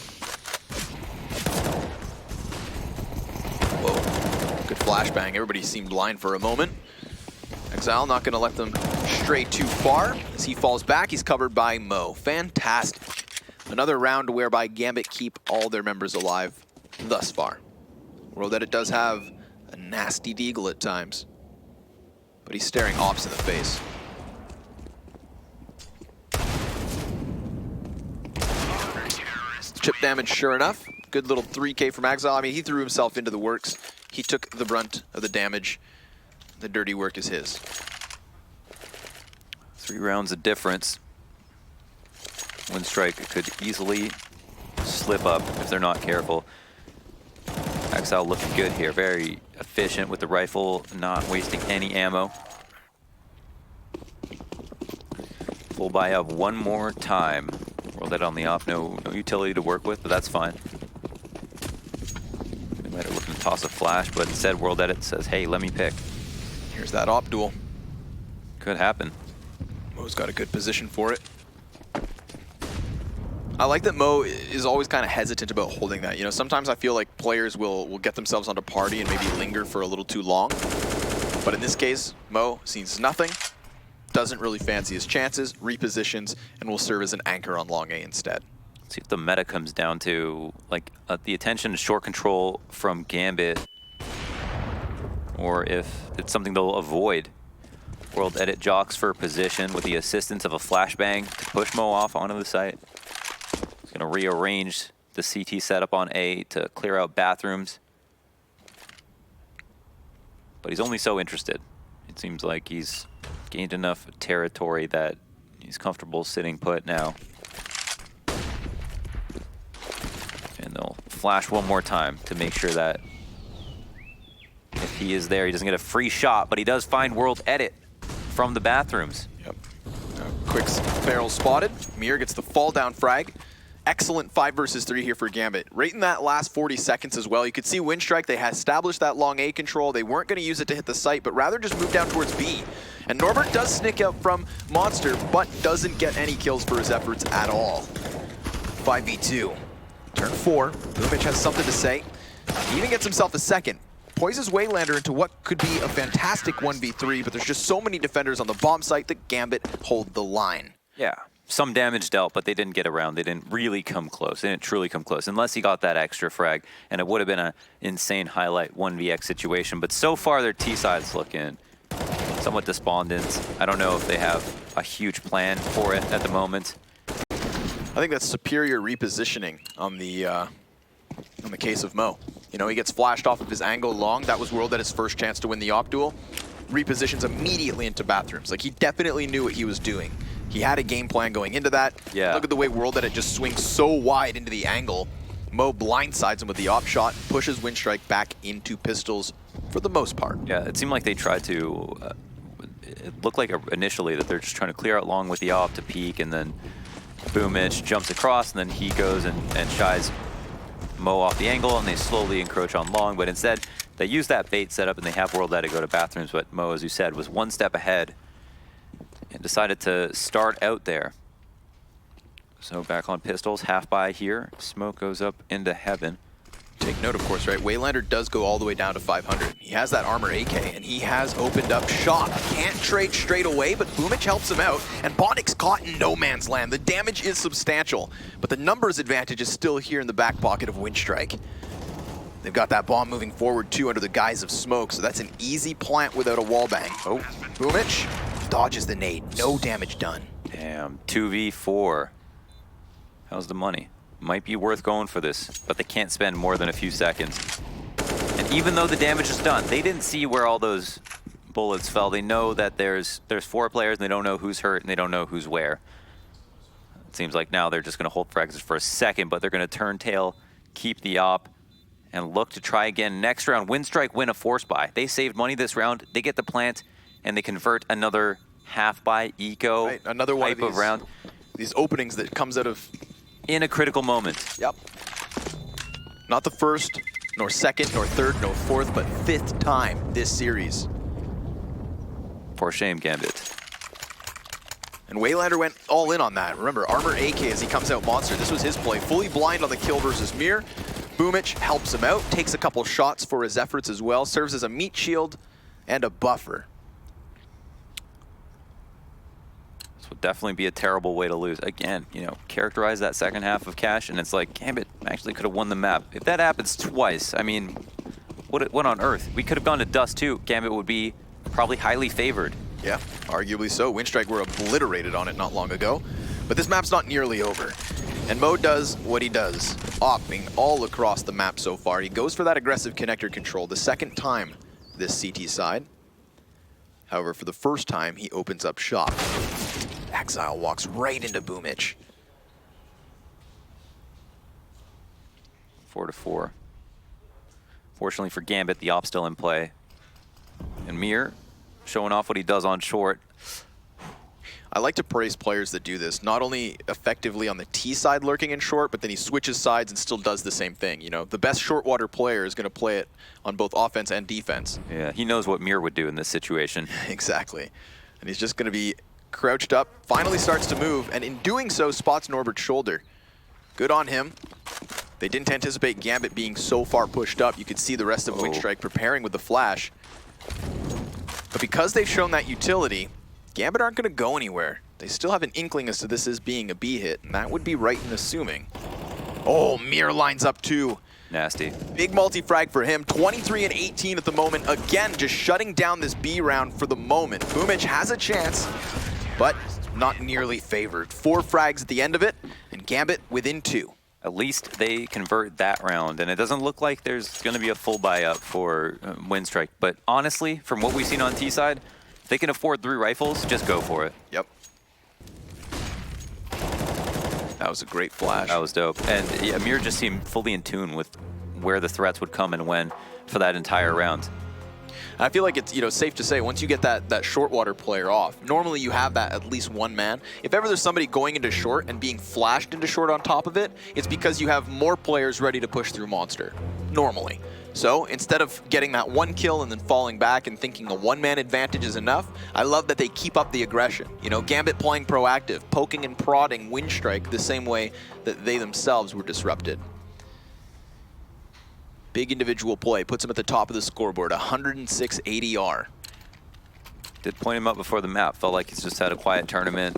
Whoa. Good flashbang. Everybody seemed blind for a moment. Exile not going to let them stray too far. As he falls back, he's covered by Mo. Fantastic. Another round whereby Gambit keep all their members alive thus far. World Edit does have a nasty deagle at times, but he's staring ops in the face. Chip damage, sure enough. Good little 3K from Exile. I mean, he threw himself into the works. He took the brunt of the damage. The dirty work is his. 3 rounds of difference. Winstrike could easily slip up if they're not careful. Exile looking good here, very efficient with the rifle, not wasting any ammo. Full buy up one more time. Roll that on the op, no utility to work with, but that's fine. They might have looking to toss a flash, but instead World Edit says, hey, let me pick. Here's that op duel. Could happen. Mo's got a good position for it. I like that Mo is always kind of hesitant about holding that. You know, sometimes I feel like players will get themselves onto party and maybe linger for a little too long. But in this case, Mo sees nothing, doesn't really fancy his chances, repositions, and will serve as an anchor on long A instead. Let's see if the meta comes down to like the attention to short control from Gambit, or if it's something they'll avoid. World Edit jocks for position with the assistance of a flashbang to push Mo off onto the site. He's going to rearrange the CT setup on A to clear out bathrooms. But he's only so interested. It seems like he's gained enough territory that he's comfortable sitting put now. And they'll flash one more time to make sure that if he is there, he doesn't get a free shot, but he does find World Edit from the bathrooms. Yep. Quick barrel spotted. Mir gets the fall down frag. Excellent 5 versus 3 here for Gambit. Right in that last 40 seconds as well. You could see Winstrike, they had established that long A control. They weren't going to use it to hit the site, but rather just move down towards B. And Norbert does snick out from Monster, but doesn't get any kills for his efforts at all. 5v2. Turn 4. Boomic has something to say. He even gets himself a second. Poises Waylander into what could be a fantastic 1v3, but there's just so many defenders on the bomb site that Gambit hold the line. Yeah, some damage dealt, but they didn't get around. They didn't really come close. They didn't truly come close, unless he got that extra frag, and it would have been an insane highlight 1vx situation. But so far, their T-side's looking somewhat despondent. I don't know if they have a huge plan for it at the moment. I think that's superior repositioning on the case of Mo. You know, he gets flashed off of his angle long. That was World at his first chance to win the op duel. Repositions immediately into bathrooms. Like, he definitely knew what he was doing. He had a game plan going into that. Yeah. Look at the way World Edit just swings so wide into the angle. Mo blindsides him with the op shot, pushes Winstrike back into pistols for the most part. Yeah, it seemed like they tried to, it looked like initially that they're just trying to clear out long with the op to peek, and then Boomic jumps across, and then he goes and shies Mo off the angle, and they slowly encroach on long. But instead, they use that bait setup, and they have World Edit go to bathrooms. But Mo, as you said, was one step ahead and decided to start out there. So back on pistols, half by here. Smoke goes up into heaven. Take note, of course, right? Waylander does go all the way down to 500. He has that armor AK, and he has opened up shop. Can't trade straight away, but Boomic helps him out, and Bondik's caught in no man's land. The damage is substantial, but the numbers advantage is still here in the back pocket of Winstrike. They've got that bomb moving forward, too, under the guise of smoke, so that's an easy plant without a wallbang. Oh, Boomic dodges the nade. No damage done. Damn, 2v4. How's the money? Might be worth going for this, but they can't spend more than a few seconds. And even though the damage is done, they didn't see where all those bullets fell. They know that there's 4 players, and they don't know who's hurt, and they don't know who's where. It seems like now they're just going to hold fragments for a second, but they're going to turn tail, keep the op, and look to try again next round. Winstrike win a force buy. They saved money this round. They get the plant, and they convert another half buy eco right, another one type of round. These openings that comes out of... in a critical moment. Yep. Not the first, nor second, nor third, nor fourth, but 5th time this series. For shame, Gambit. And Waylander went all in on that. Remember, armor AK as he comes out monster. This was his play. Fully blind on the kill versus Mir. Boomic helps him out, takes a couple shots for his efforts as well, serves as a meat shield and a buffer. This would definitely be a terrible way to lose. Again, you know, characterize that second half of Cash, and it's like, Gambit actually could have won the map. If that happens twice, I mean, what on earth? We could have gone to Dust too. Gambit would be probably highly favored. Yeah, arguably so. Winstrike were obliterated on it not long ago. But this map's not nearly over. And Mo does what he does, opping all across the map so far. He goes for that aggressive connector control the second time this CT side. However, for the first time, he opens up shop. Exile walks right into Boomic. 4-4. Fortunately for Gambit, the op's still in play. And Mir showing off what he does on short. I like to praise players that do this, not only effectively on the T side lurking in short, but then he switches sides and still does the same thing. You know, the best short water player is going to play it on both offense and defense. Yeah, he knows what Mir would do in this situation. Exactly. And he's just going to be crouched up, finally starts to move, and in doing so, spots Norbert's shoulder. Good on him. They didn't anticipate Gambit being so far pushed up. You could see the rest of Winstrike preparing with the flash. But because they've shown that utility, Gambit aren't going to go anywhere. They still have an inkling as to this as being a B hit, and that would be right in assuming. Oh, Mir lines up too. Nasty. Big multi-frag for him, 23 and 18 at the moment. Again, just shutting down this B round for the moment. Boomich has a chance, but not nearly favored. 4 frags at the end of it, and Gambit within 2. At least they convert that round, and it doesn't look like there's going to be a full buy-up for Winstrike. But honestly, from what we've seen on T-side, if they can afford 3 rifles, just go for it. Yep. That was a great flash. That was dope. And yeah, Amir just seemed fully in tune with where the threats would come and when for that entire round. I feel like it's safe to say once you get that short water player off, normally you have that at least one man. If ever there's somebody going into short and being flashed into short on top of it, it's because you have more players ready to push through Monster, normally. So instead of getting that 1 kill and then falling back and thinking a 1-man advantage is enough, I love that they keep up the aggression. Gambit playing proactive, poking and prodding Winstrike the same way that they themselves were disrupted. Big individual play, puts him at the top of the scoreboard, 106 ADR. Did point him up before the map, felt like he's just had a quiet tournament.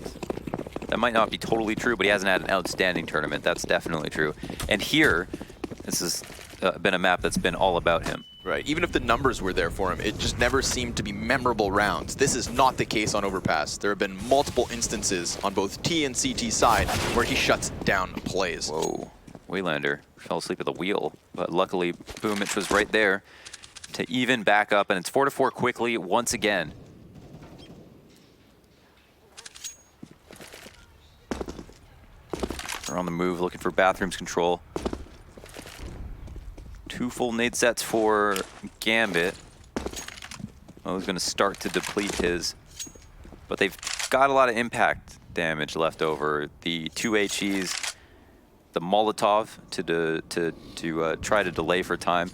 That might not be totally true, but he hasn't had an outstanding tournament, that's definitely true. And here, this has been a map that's been all about him. Right, even if the numbers were there for him, it just never seemed to be memorable rounds. This is not the case on Overpass. There have been multiple instances on both T and CT side where he shuts down plays. Whoa, Waylander fell asleep at the wheel, but luckily Boomich was right there to even back up, and it's 4-4 quickly once again. They're on the move, looking for bathrooms control. 2 full nade sets for Gambit. Mo's going to start to deplete his, but they've got a lot of impact damage left over. The 2 HEs, the Molotov to try to delay for time.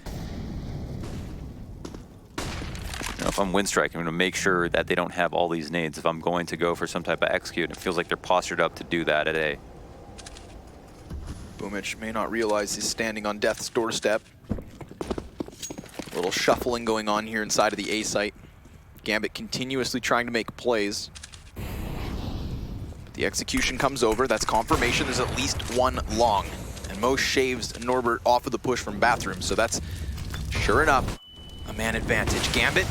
If I'm Winstrike, I'm going to make sure that they don't have all these nades. If I'm going to go for some type of execute, it feels like they're postured up to do that at A. Boomich may not realize he's standing on death's doorstep. A little shuffling going on here inside of the A site. Gambit continuously trying to make plays. But the execution comes over. That's confirmation. There's at least 1 long. And Mo shaves Norbert off of the push from bathroom. So that's, sure enough, a man advantage. Gambit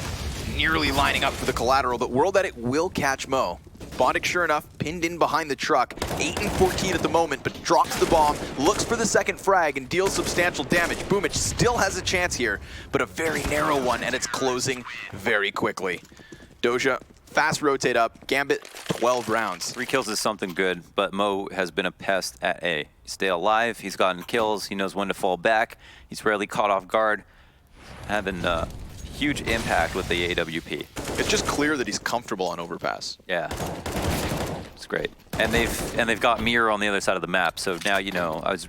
nearly lining up for the collateral, but World Edit will catch Mo. Bondic, sure enough, pinned in behind the truck. 8 and 14 at the moment, but drops the bomb, looks for the second frag, and deals substantial damage. Boomich still has a chance here, but a very narrow one, and it's closing very quickly. Doja, fast rotate up. Gambit, 12 rounds. 3 kills is something good, but Mo has been a pest at A. Stay alive, he's gotten kills, he knows when to fall back, he's rarely caught off guard, having huge impact with the AWP. It's just clear that he's comfortable on Overpass. Yeah, it's great. And they've got Mir on the other side of the map. So now I was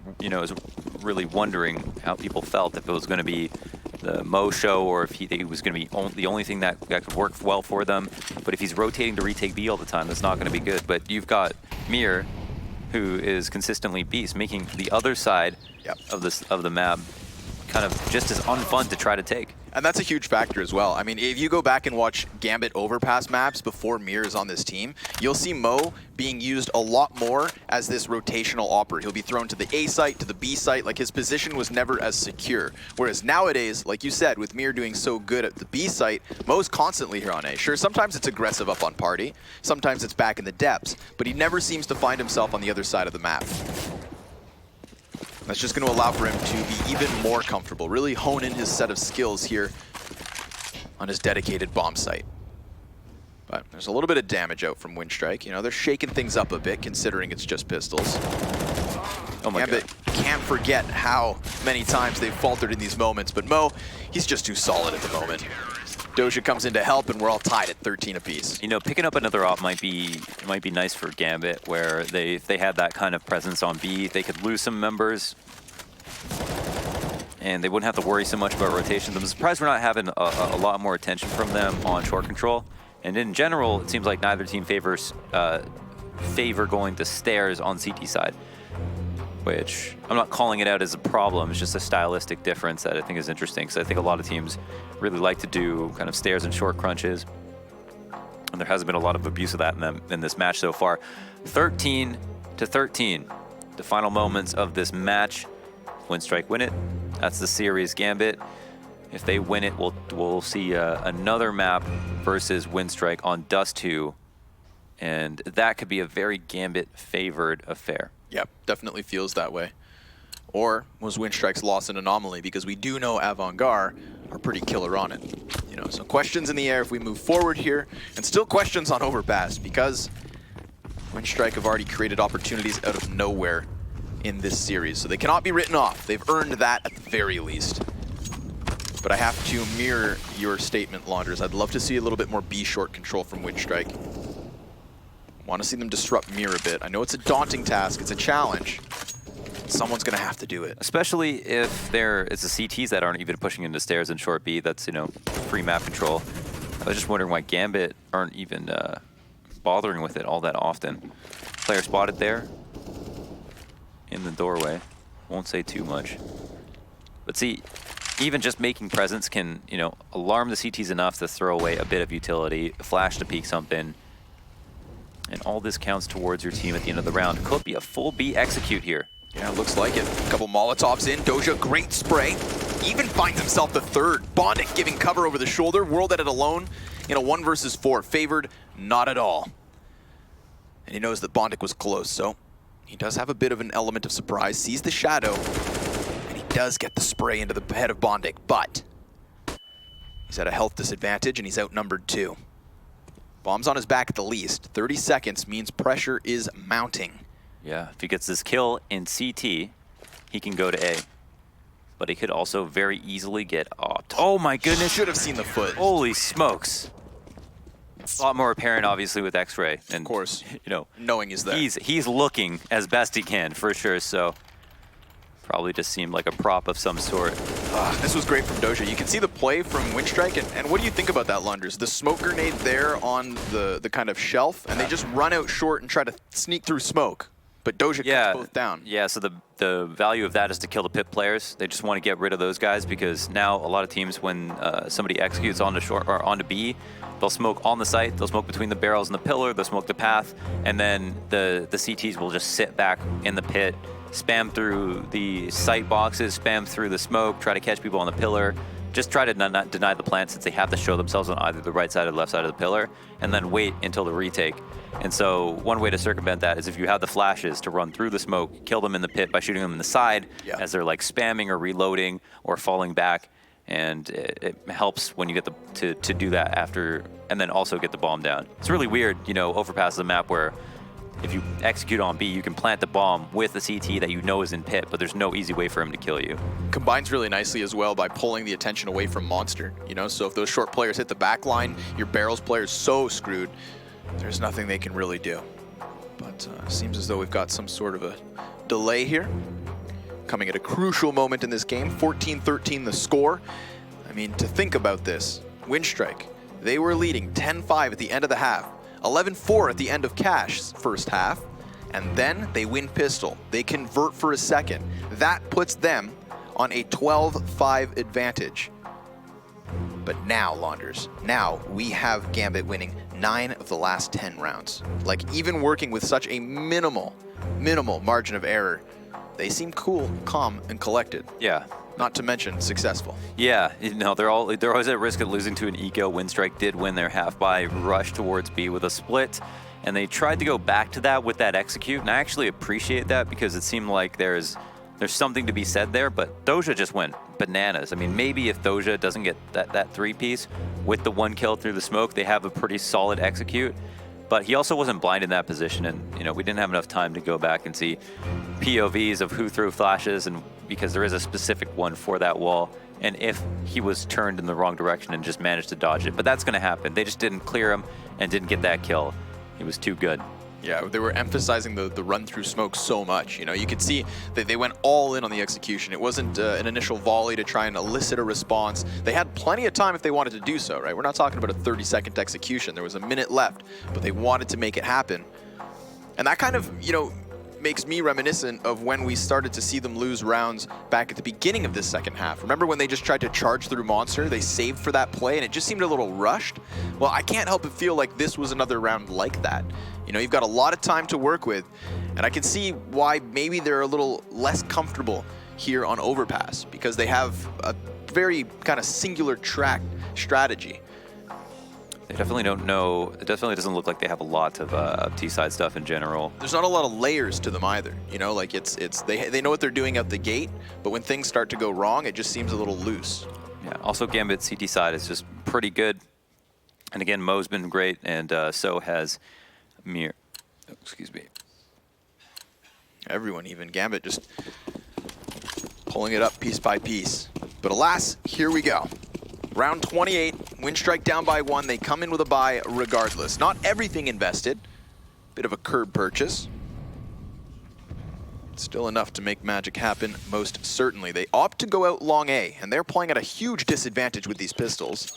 really wondering how people felt, if it was going to be the Mo show or if he was going to be the only thing that could work well for them. But if he's rotating to retake B all the time, that's not going to be good. But you've got Mir, who is consistently beast, making the other side of the map kind of just as unfun to try to take. And that's a huge factor as well. I mean, if you go back and watch Gambit Overpass maps before Mir is on this team, you'll see Mo being used a lot more as this rotational operator. He'll be thrown to the A site, to the B site, like his position was never as secure. Whereas nowadays, like you said, with Mir doing so good at the B site, Mo's constantly here on A. Sure, sometimes it's aggressive up on party, sometimes it's back in the depths, but he never seems to find himself on the other side of the map. That's just going to allow for him to be even more comfortable, really hone in his set of skills here on his dedicated bomb site. But there's a little bit of damage out from Winstrike. They're shaking things up a bit considering it's just pistols. Oh my God. Can't forget how many times they've faltered in these moments, but Mo, he's just too solid at the moment. Doja comes in to help, and we're all tied at 13 apiece. Picking up another op might be nice for Gambit, where if they had that kind of presence on B, they could lose some members, and they wouldn't have to worry so much about rotations. I'm surprised we're not having a lot more attention from them on short control. And in general, it seems like neither team favor going to stairs on CT side, which I'm not calling it out as a problem. It's just a stylistic difference that I think is interesting, because I think a lot of teams really like to do kind of stairs and short crunches, and there hasn't been a lot of abuse of that in this match so far. 13-13, the final moments of this match. Winstrike win it, That's the series. Gambit, if they win it, we'll see another map versus Winstrike on Dust 2. And that could be a very Gambit-favored affair. Yep, definitely feels that way. Or was Winstrike's loss an anomaly? Because we do know Avant-Garde are pretty killer on it. You know, so questions in the air if we move forward here, and still questions on Overpass, because Winstrike have already created opportunities out of nowhere in this series, so they cannot be written off. They've earned that at the very least. But I have to mirror your statement, Launders. I'd love to see a little bit more B-short control from Winstrike. Want to see them disrupt Mir a bit. I know it's a daunting task, it's a challenge. Someone's gonna have to do it. Especially if it's the CTs that aren't even pushing into stairs in short B. That's, you know, free map control. I was just wondering why Gambit aren't even bothering with it all that often. Player spotted there in the doorway. Won't say too much. But see, even just making presence can, you know, alarm the CTs enough to throw away a bit of utility, flash to peek something. And all this counts towards your team at the end of the round. Could be a full B execute here. Yeah, looks like it. A couple Molotovs in. Doja, great spray. Even finds himself the third. Bondic giving cover over the shoulder. World at it alone in a 1 versus 4. Favored, not at all. And he knows that Bondic was close, so he does have a bit of an element of surprise. Sees the shadow, and he does get the spray into the head of Bondic, but he's at a health disadvantage, and he's outnumbered 2. Bomb's on his back at the least. 30 seconds means pressure is mounting. Yeah, if he gets this kill in CT, he can go to A. But he could also very easily get opt. Oh my goodness. Should have seen the foot. Holy smokes. A lot more apparent, obviously, with X-Ray. And, of course, you know, knowing is there. He's looking as best he can, for sure, so probably just seemed like a prop of some sort. This was great from Doja. You can see the play from Winstrike, and what do you think about that, Lunders? The smoke grenade there on the kind of shelf, and they just run out short and try to sneak through smoke. But Doja cuts both down. Yeah, so the value of that is to kill the pit players. They just want to get rid of those guys because now a lot of teams, when somebody executes onto short or onto B, they'll smoke on the site, they'll smoke between the barrels and the pillar, they'll smoke the path, and then the CTs will just sit back in the pit, spam through the site boxes, spam through the smoke, try to catch people on the pillar, just try to not deny the plant since they have to show themselves on either the right side or the left side of the pillar, and then wait until the retake. And so one way to circumvent that is if you have the flashes to run through the smoke, kill them in the pit by shooting them in the side as they're like spamming or reloading or falling back. And it helps when you get to do that after, and then also get the bomb down. It's really weird, you know, Overpass is a map where if you execute on B, you can plant the bomb with the CT that you know is in pit, but there's no easy way for him to kill you. Combines really nicely as well by pulling the attention away from Monster, you know, so if those short players hit the back line, your barrels player's so screwed, there's nothing they can really do. But seems as though we've got some sort of a delay here. Coming at a crucial moment in this game, 14-13 the score. I mean, to think about this, Winstrike, they were leading 10-5 at the end of the half, 11-4 at the end of Cash's first half, and then they win pistol. They convert for a second. That puts them on a 12-5 advantage. But now, Launders, now we have Gambit winning 9 of the last 10 rounds. Like, even working with such a minimal margin of error, they seem cool, calm, and collected. Yeah. Not to mention successful. Yeah, you know, they're always at risk of losing to an eco. Winstrike did win their half by rush towards B with a split, and they tried to go back to that with that execute, and I actually appreciate that because it seemed like there's something to be said there, but Doja just went bananas. I mean, maybe if Doja doesn't get that 3-piece with the 1 kill through the smoke, they have a pretty solid execute. But he also wasn't blind in that position, and you know, we didn't have enough time to go back and see POVs of who threw flashes, and because there is a specific one for that wall, and if he was turned in the wrong direction and just managed to dodge it. But that's going to happen. They just didn't clear him and didn't get that kill. He was too good. Yeah, they were emphasizing the run-through smoke so much. You know, you could see that they went all in on the execution. It wasn't an initial volley to try and elicit a response. They had plenty of time if they wanted to do so, right? We're not talking about a 30-second execution. There was a minute left, but they wanted to make it happen. And that kind of, you know, makes me reminiscent of when we started to see them lose rounds back at the beginning of this second half. Remember when they just tried to charge through Monster? They saved for that play and it just seemed a little rushed. Well, I can't help but feel like this was another round like that. You know, you've got a lot of time to work with, and I can see why maybe they're a little less comfortable here on Overpass because they have a very kind of singular track strategy. They definitely don't know. It definitely doesn't look like they have a lot of T-side stuff in general. There's not a lot of layers to them either. You know, like they know what they're doing out the gate, but when things start to go wrong, it just seems a little loose. Yeah. Also, Gambit CT side is just pretty good. And again, Mo's been great, and so has Mir. Oh, excuse me. Everyone, even Gambit, just pulling it up piece by piece. But alas, here we go. Round 28, Winstrike down by 1. They come in with a bye regardless. Not everything invested. Bit of a curb purchase. Still enough to make magic happen, most certainly. They opt to go out long A, and they're playing at a huge disadvantage with these pistols.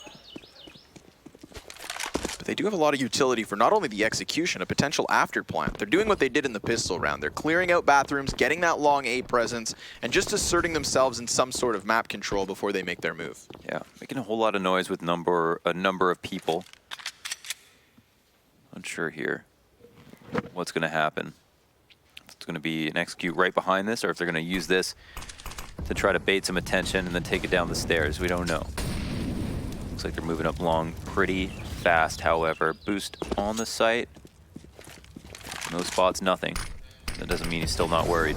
But they do have a lot of utility for not only the execution, a potential after plant. They're doing what they did in the pistol round. They're clearing out bathrooms, getting that long A presence, and just asserting themselves in some sort of map control before they make their move. Yeah, making a whole lot of noise with a number of people. Unsure here what's going to happen. If it's going to be an execute right behind this, or if they're going to use this to try to bait some attention and then take it down the stairs. We don't know. Looks like they're moving up long pretty fast, however. Boost on the site. No spots, nothing. That doesn't mean he's still not worried.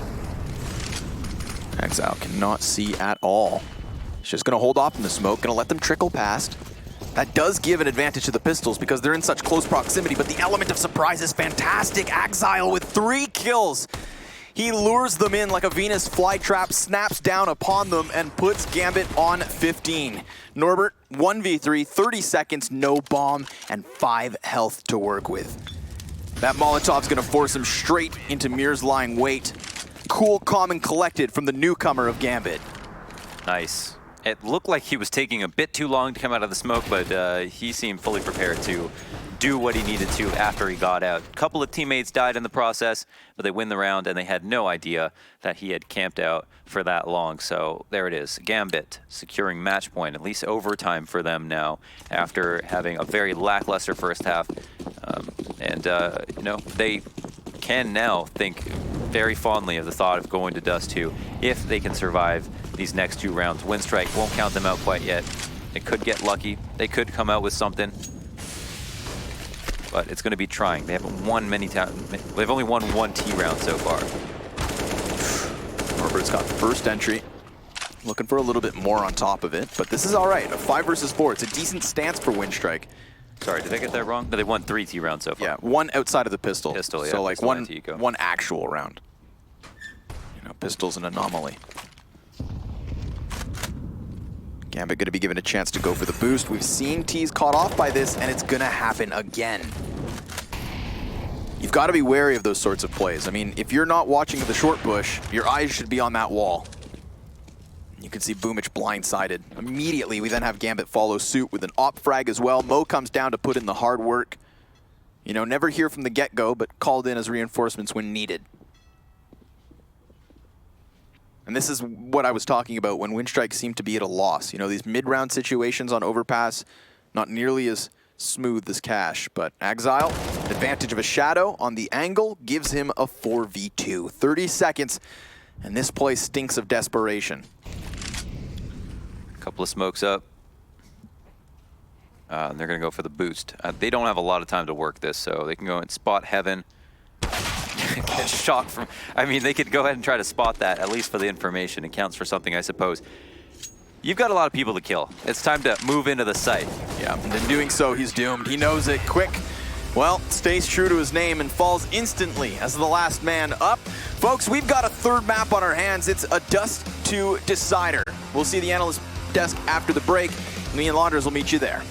Exile cannot see at all. He's just going to hold off in the smoke, going to let them trickle past. That does give an advantage to the pistols because they're in such close proximity, but the element of surprise is fantastic. Exile with 3 kills. He lures them in like a Venus flytrap, snaps down upon them, and puts Gambit on 15. Norbert, 1v3, 30 seconds, no bomb, and 5 health to work with. That Molotov's gonna force him straight into Mir's lying wait. Cool, calm, and collected from the newcomer of Gambit. Nice. It looked like he was taking a bit too long to come out of the smoke, but he seemed fully prepared to do what he needed to after he got out. A couple of teammates died in the process, but they win the round, and they had no idea that he had camped out for that long. So there it is. Gambit securing match point, at least overtime for them now, after having a very lackluster first half. You know, they can now think very fondly of the thought of going to Dust 2 if they can survive these next 2 rounds. Winstrike won't count them out quite yet. They could get lucky. They could come out with something. But it's going to be trying. They haven't won many times. They've only won 1 T round so far. Norbert's got the first entry. Looking for a little bit more on top of it, but this is all right. A 5 versus 4. It's a decent stance for Winstrike. Sorry, did I get that wrong? No, they won 3 T rounds so far. Yeah, 1 outside of the pistol. Pistol, yeah. So like pistol one actual round. You know, pistol's an anomaly. Gambit going to be given a chance to go for the boost. We've seen T's caught off by this, and it's going to happen again. You've got to be wary of those sorts of plays. I mean, if you're not watching the short bush, your eyes should be on that wall. You can see Boomich blindsided. Immediately, we then have Gambit follow suit with an op frag as well. Mo comes down to put in the hard work. You know, never here from the get-go, but called in as reinforcements when needed. And this is what I was talking about when Winstrike seemed to be at a loss. You know, these mid-round situations on Overpass, not nearly as smooth as Cash, but Exile, advantage of a shadow on the angle, gives him a 4v2. 30 seconds, and this play stinks of desperation. Couple of smokes up. And they're going to go for the boost. They don't have a lot of time to work this, so they can go and spot Heaven. Get shocked from... I mean, they could go ahead and try to spot that, at least for the information. It counts for something, I suppose. You've got a lot of people to kill. It's time to move into the site. Yeah, and in doing so, he's doomed. He knows it. Quick, well, stays true to his name and falls instantly as the last man up. Folks, we've got a 3rd map on our hands. It's a Dust 2 decider. We'll see the analyst desk after the break. Me and Launders will meet you there.